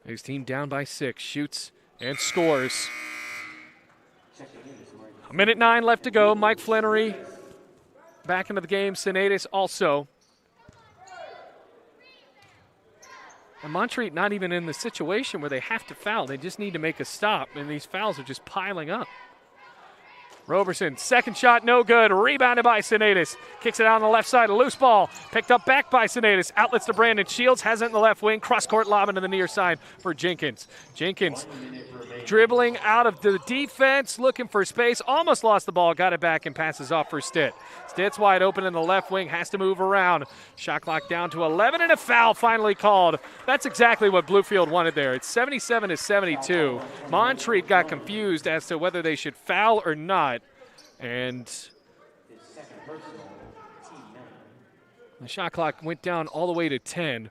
Speaker 1: his team down by 6, shoots and scores. 1:09 left to go. Mike Flannery back into the game. Senaitis also. And Montreat not even in the situation where they have to foul. They just need to make a stop, and these fouls are just piling up. Roberson, second shot, no good. Rebounded by Sinatus. Kicks it out on the left side. A loose ball. Picked up back by Sinatus. Outlets to Brandon Shields. Has it in the left wing. Cross-court lob into the near side for Jenkins. Jenkins dribbling out of the defense, looking for space. Almost lost the ball. Got it back and passes off for Stitt. Stitt's wide open in the left wing. Has to move around. Shot clock down to 11 and a foul finally called. That's exactly what Bluefield wanted there. It's 77-72. Montreat got confused as to whether they should foul or not. And the shot clock went down all the way to 10.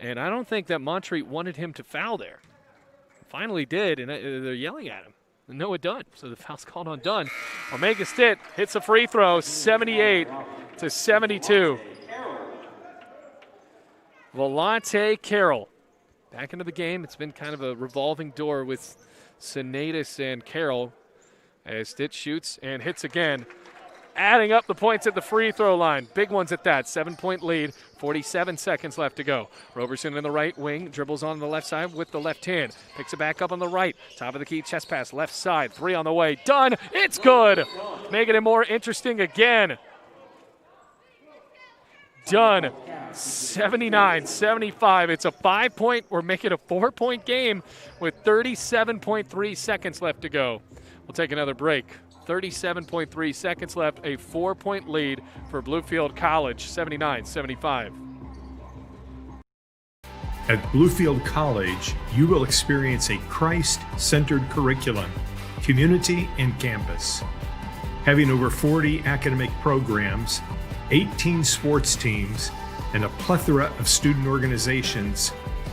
Speaker 1: And I don't think that Montreat wanted him to foul there. Finally did, and they're yelling at him. No, it done. So the foul's called on Dunn. Omega Stitt hits a free throw, 78-72. Volante Carroll back into the game. It's been kind of a revolving door with Sinatus and Carroll as Stitt shoots and hits again. Adding up the points at the free throw line. Big ones at that. 7-point lead. 47 seconds left to go. Roberson in the right wing. Dribbles on the left side with the left hand. Picks it back up on the right. Top of the key. Chest pass. Left side. 3 on the way. Done. It's good. Making it more interesting again. Done. 79-75. It's a 5-point or make it a 4-point game with 37.3 seconds left to go. We'll take another break. 37.3 seconds left, a 4-point lead for Bluefield College, 79-75.
Speaker 2: At Bluefield College, you will experience a Christ-centered curriculum, community, and campus. Having over 40 academic programs, 18 sports teams, and a plethora of student organizations,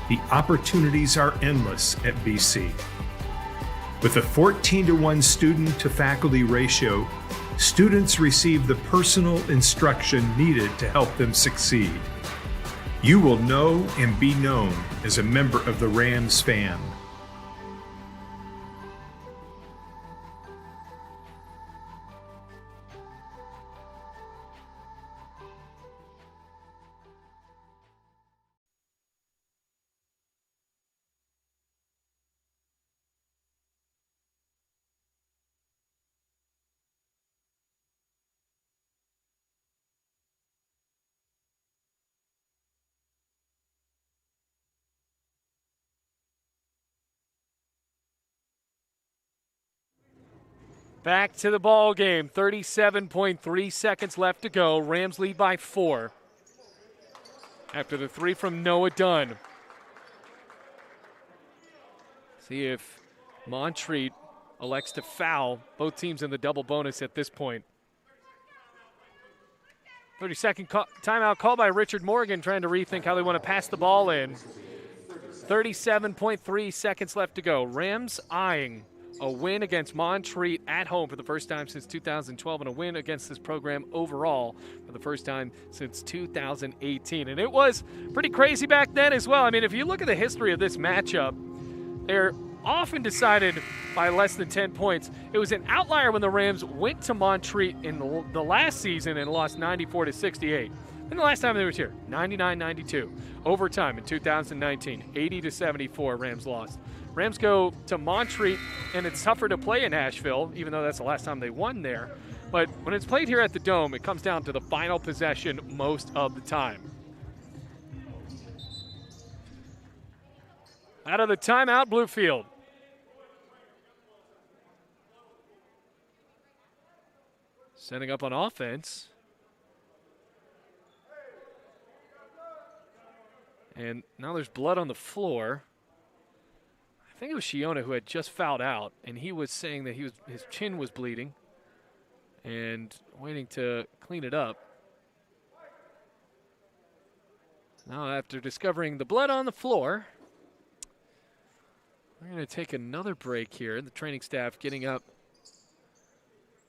Speaker 2: the opportunities are endless at BC. With a 14-to-1 student-to-faculty ratio, students receive the personal instruction needed to help them succeed. You will know and be known as a member of the Rams fam.
Speaker 1: Back to the ball game. 37.3 seconds left to go. Rams lead by 4. After the 3 from Noah Dunn. See if Montreat elects to foul. Both teams in the double bonus at this point. 30-second timeout called by Richard Morgan, trying to rethink how they want to pass the ball in. 37.3 seconds left to go. Rams eyeing a win against Montreat at home for the first time since 2012, and a win against this program overall for the first time since 2018. And it was pretty crazy back then as well. I mean, if you look at the history of this matchup, they're often decided by less than 10 points. It was an outlier when the Rams went to Montreat in the last season and lost 94-68. And the last time they were here, 99-92. Overtime in 2019, 80-74, Rams lost. Rams go to Montreat, and it's tougher to play in Nashville, even though that's the last time they won there. But when it's played here at the Dome, it comes down to the final possession most of the time. Out of the timeout, Bluefield. Setting up on offense. And now there's blood on the floor. I think it was Shiona who had just fouled out, and he was saying that his chin was bleeding and waiting to clean it up. Now, after discovering the blood on the floor, we're going to take another break here. The training staff getting up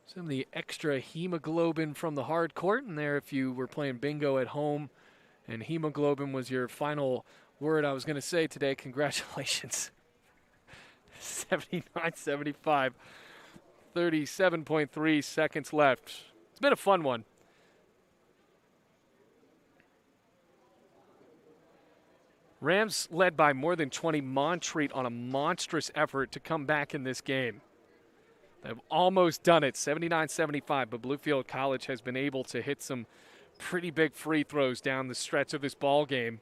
Speaker 1: some of the extra hemoglobin from the hard court. And there, if you were playing bingo at home and hemoglobin was your final word I was going to say today, congratulations. 79-75, 37.3 seconds left. It's been a fun one. Rams led by more than 20. Montreat on a monstrous effort to come back in this game. have almost done it, 79-75, but Bluefield College has been able to hit some pretty big free throws down the stretch of this ball game.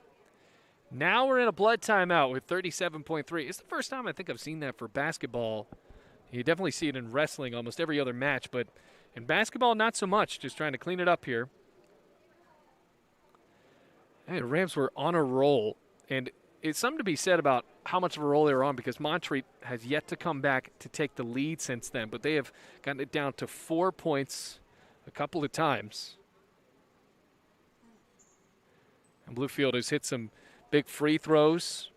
Speaker 1: Now we're in a blood timeout with 37.3. It's the first time I think I've seen that for basketball. You definitely see it in wrestling almost every other match, but in basketball, not so much. Just trying to clean it up here. Hey, the Rams were on a roll, and it's something to be said about how much of a roll they were on because Montreat has yet to come back to take the lead since then, but they have gotten it down to 4 points a couple of times. And Bluefield has hit some big free throws.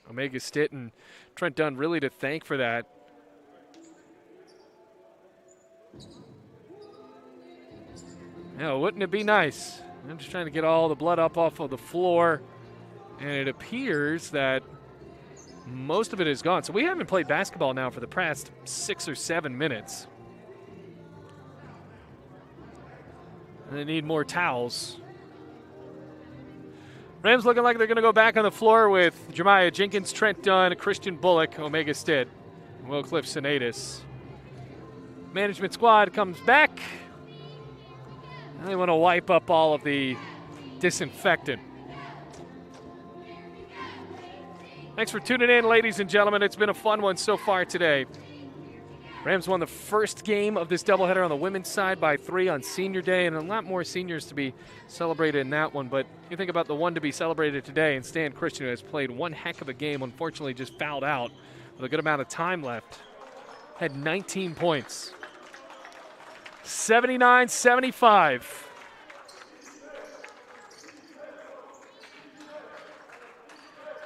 Speaker 1: Omega Stitt and Trent Dunn really to thank for that. Yeah, wouldn't it be nice? I'm just trying to get all the blood up off of the floor, and it appears that most of it is gone. So we haven't played basketball now for the past 6 or 7 minutes. And they need more towels. Rams looking like they're going to go back on the floor with Jeremiah Jenkins, Trent Dunn, Christian Bullock, Omega Stitt, and Will Cliff Sinatus. Management squad comes back. And they want to wipe up all of the disinfectant. Thanks for tuning in, ladies and gentlemen. It's been a fun one so far today. Rams won the first game of this doubleheader on the women's side by 3 on Senior Day, and a lot more seniors to be celebrated in that one. But you think about the one to be celebrated today, and Stan Christian, who has played one heck of a game, unfortunately just fouled out with a good amount of time left. Had 19 points. 79-75.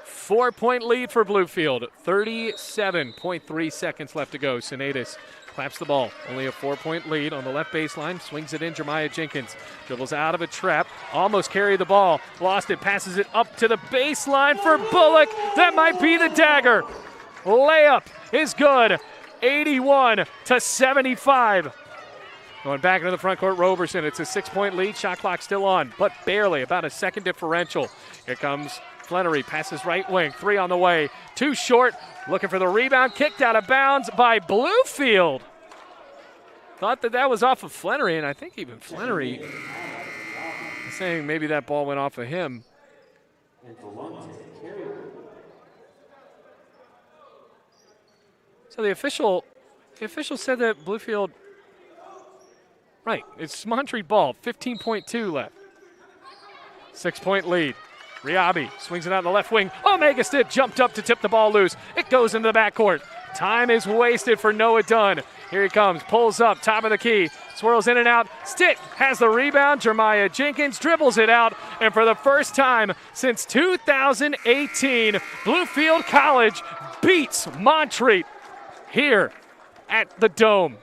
Speaker 1: Four-point lead for Bluefield. 37.3 seconds left to go. Sinatus claps the ball. Only a 4-point lead on the left baseline. Swings it in. Jeremiah Jenkins dribbles out of a trap. Almost carried the ball. Lost it. Passes it up to the baseline for Bullock. That might be the dagger. Layup is good. 81-75. Going back into the front court, Roberson. It's a 6-point lead. Shot clock still on, but barely. About a second differential. Here comes Flannery. Passes right wing. 3 on the way. 2 short. Looking for the rebound. Kicked out of bounds by Bluefield. Thought that was off of Flannery, and I think even Flannery is saying maybe that ball went off of him. So the official said that Bluefield. Right, it's Montreat ball, 15.2 left. 6-point lead. Riabi swings it out in the left wing. Omega Stitt jumped up to tip the ball loose. It goes into the backcourt. Time is wasted for Noah Dunn. Here he comes, pulls up, top of the key, swirls in and out. Stitt has the rebound. Jeremiah Jenkins dribbles it out. And for the first time since 2018, Bluefield College beats Montreat here at the Dome.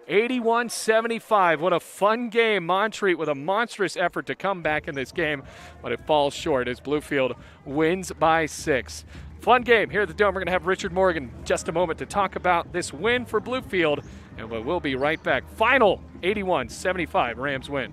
Speaker 1: 81-75. What a fun game. Montreat with a monstrous effort to come back in this game, but it falls short as Bluefield wins by 6. Fun game here at the Dome. We're going to have Richard Morgan in just a moment to talk about this win for Bluefield, and we'll be right back. Final 81-75 Rams win.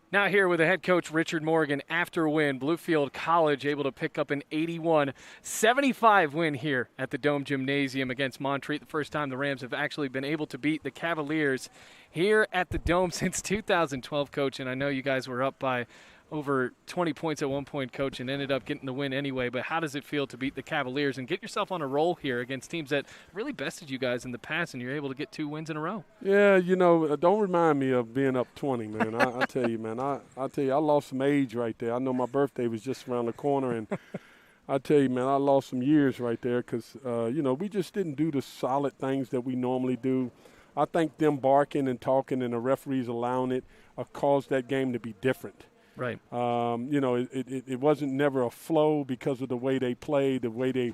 Speaker 1: Now here with the head coach Richard Morgan after a win, Bluefield College able to pick up an 81-75 win here at the Dome Gymnasium against Montreat. The first time the Rams have actually been able to beat the Cavaliers here at the Dome since 2012, Coach. And I know you guys were up by over 20 points at one point, Coach, and ended up getting the win anyway. But how does it feel to beat the Cavaliers and get yourself on a roll here against teams that really bested you guys in the past, and you're able to get 2 wins in a row?
Speaker 4: Yeah, don't remind me of being up 20, man. I tell you, man, I tell you, I lost some age right there. I know my birthday was just around the corner, and I tell you, man, I lost some years right there because, we just didn't do the solid things that we normally do. I think them barking and talking and the referees allowing it caused that game to be different.
Speaker 1: Right.
Speaker 4: It wasn't never a flow because of the way they play, the way they,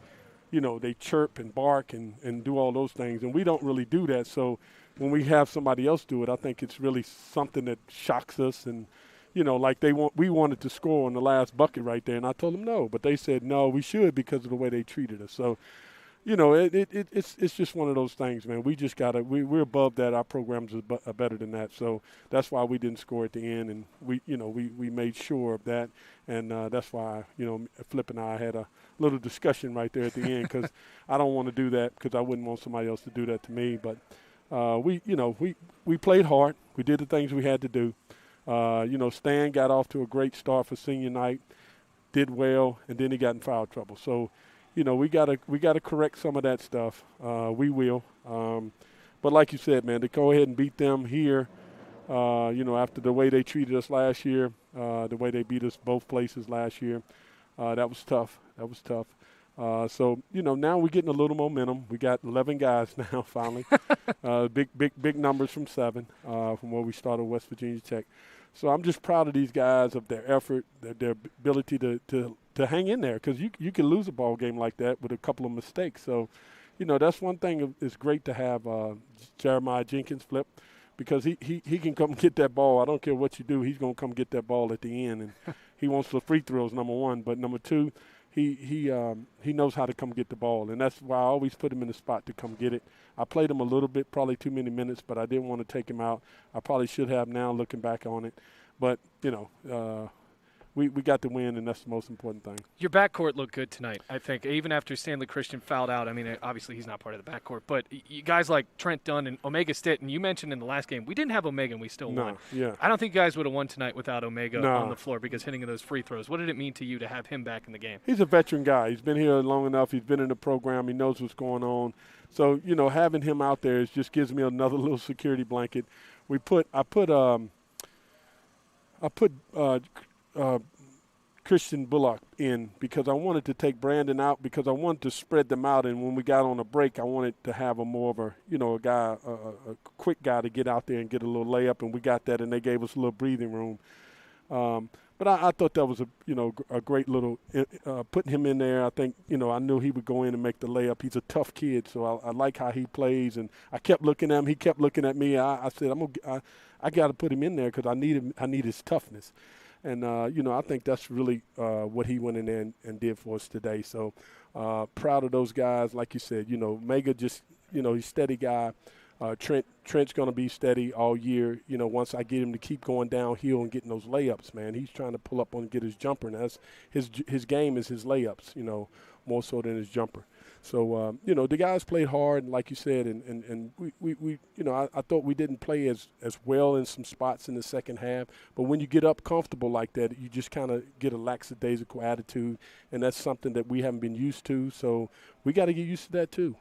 Speaker 4: they chirp and bark and do all those things. And we don't really do that. So when we have somebody else do it, I think it's really something that shocks us. And, like we wanted to score on the last bucket right there. And I told them no, but they said, no, we should because of the way they treated us. So, it's just one of those things, man. We just we're above that. Our programs are better than that. So that's why we didn't score at the end, and we made sure of that, and that's why Flip and I had a little discussion right there at the end because I don't want to do that because I wouldn't want somebody else to do that to me. But we played hard. We did the things we had to do. Stan got off to a great start for senior night, did well, and then he got in foul trouble. So. We gotta correct some of that stuff. We will. But like you said, man, to go ahead and beat them here, after the way they treated us last year, the way they beat us both places last year, that was tough. So now we're getting a little momentum. We got 11 guys now finally. Big numbers from 7 from where we started West Virginia Tech. So I'm just proud of these guys, of their effort, their ability to hang in there because you can lose a ball game like that with a couple of mistakes. So, that's one thing. It's great to have Jeremiah Jenkins Flip because he can come get that ball. I don't care what you do. He's going to come get that ball at the end. And he wants the free throws, number one. But number two, he knows how to come get the ball. And that's why I always put him in the spot to come get it. I played him a little bit, probably too many minutes, but I didn't want to take him out. I probably should have now looking back on it. But, we got the win, and that's the most important thing.
Speaker 1: Your backcourt looked good tonight, I think, even after Stanley Christian fouled out. I mean, obviously he's not part of the backcourt, but you guys like Trent Dunn and Omega Stitt, and you mentioned in the last game, we didn't have Omega and we still won.
Speaker 4: Yeah.
Speaker 1: I don't think you guys would have won tonight without Omega on the floor because hitting those free throws. What did it mean to you to have him back in the game?
Speaker 4: He's a veteran guy. He's been here long enough. He's been in the program. He knows what's going on. So, having him out there just gives me another little security blanket. I put Christian Bullock in because I wanted to take Brandon out because I wanted to spread them out. And when we got on a break, I wanted to have a more of a quick guy to get out there and get a little layup. And we got that, and they gave us a little breathing room. But I thought that was a great little putting him in there. I think, I knew he would go in and make the layup. He's a tough kid, so I like how he plays. And I kept looking at him. He kept looking at me. I said, I got to put him in there because I need his toughness. And, I think that's really what he went in there and did for us today. So proud of those guys. Like you said, Mega just, he's a steady guy. Trent's going to be steady all year. Once I get him to keep going downhill and getting those layups, man, he's trying to pull up on and get his jumper. And that's his game is his layups, more so than his jumper. So, the guys played hard, like you said, and we I thought we didn't play as well in some spots in the second half. But when you get up comfortable like that, you just kind of get a lackadaisical attitude, and that's something that we haven't been used to. So we got to get used to that too.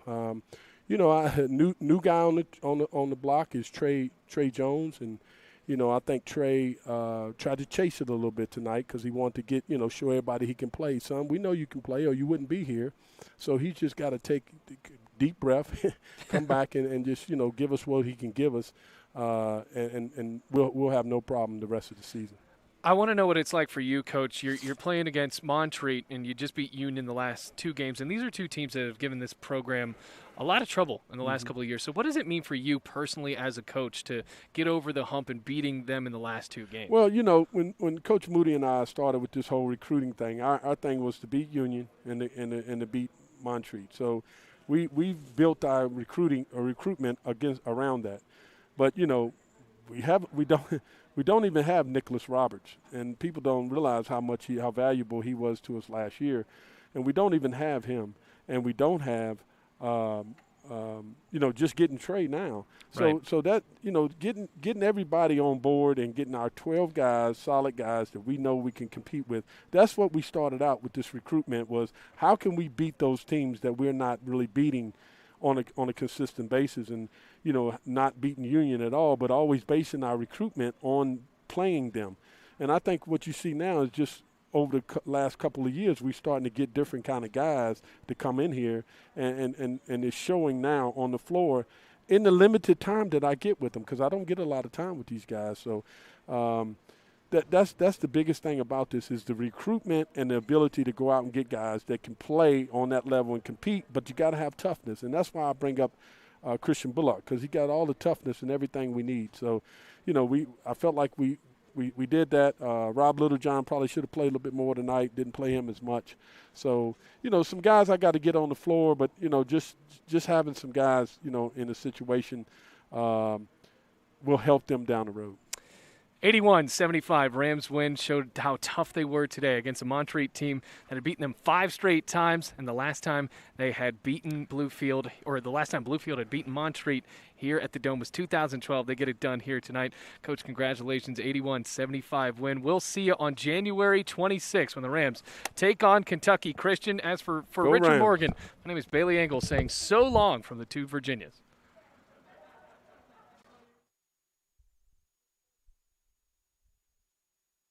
Speaker 4: New guy on the block is Trey Jones, and I think Trey tried to chase it a little bit tonight because he wanted to get show everybody he can play. Son, we know you can play, or you wouldn't be here. So he's just got to take a deep breath, come back and just give us what he can give us, and we'll have no problem the rest of the season.
Speaker 1: I want to know what it's like for you, Coach. You're playing against Montreat, and you just beat Union the last 2 games. And these are 2 teams that have given this program a lot of trouble in the last couple of years. So what does it mean for you personally as a coach to get over the hump and beating them in the last 2 games?
Speaker 4: Well, when Coach Moody and I started with this whole recruiting thing, our thing was to beat Union and to beat Montreat. So we've built our recruitment around that. But, we We don't even have Nicholas Roberts, and people don't realize how valuable he was to us last year. And we don't even have him, and we don't have, just getting Trey now. So that, getting everybody on board and getting our 12 guys, solid guys that we know we can compete with. That's what we started out with this recruitment was how can we beat those teams that we're not really beating on a consistent basis, and not beating Union at all, but always basing our recruitment on playing them. And I think what you see now is just over the last couple of years, we're starting to get different kind of guys to come in here, and it's showing now on the floor in the limited time that I get with them, because I don't get a lot of time with these guys. So that's the biggest thing about this is the recruitment and the ability to go out and get guys that can play on that level and compete, but you got to have toughness. And that's why I bring up Christian Bullock, because he got all the toughness and everything we need. So, I felt like we did that. Rob Littlejohn probably should have played a little bit more tonight. Didn't play him as much. So, some guys I got to get on the floor, but, just having some guys, in a situation will help them down the road.
Speaker 1: 81-75 Rams win showed how tough they were today against a Montreat team that had beaten them 5 straight times, and the last time they had beaten Bluefield, or the last time Bluefield had beaten Montreat here at the Dome was 2012. They get it done here tonight. Coach, congratulations, 81-75 win. We'll see you on January 26th when the Rams take on Kentucky Christian. As for Richard
Speaker 4: Rams.
Speaker 1: Morgan, my name is Bailey Engel saying so long from the two Virginias.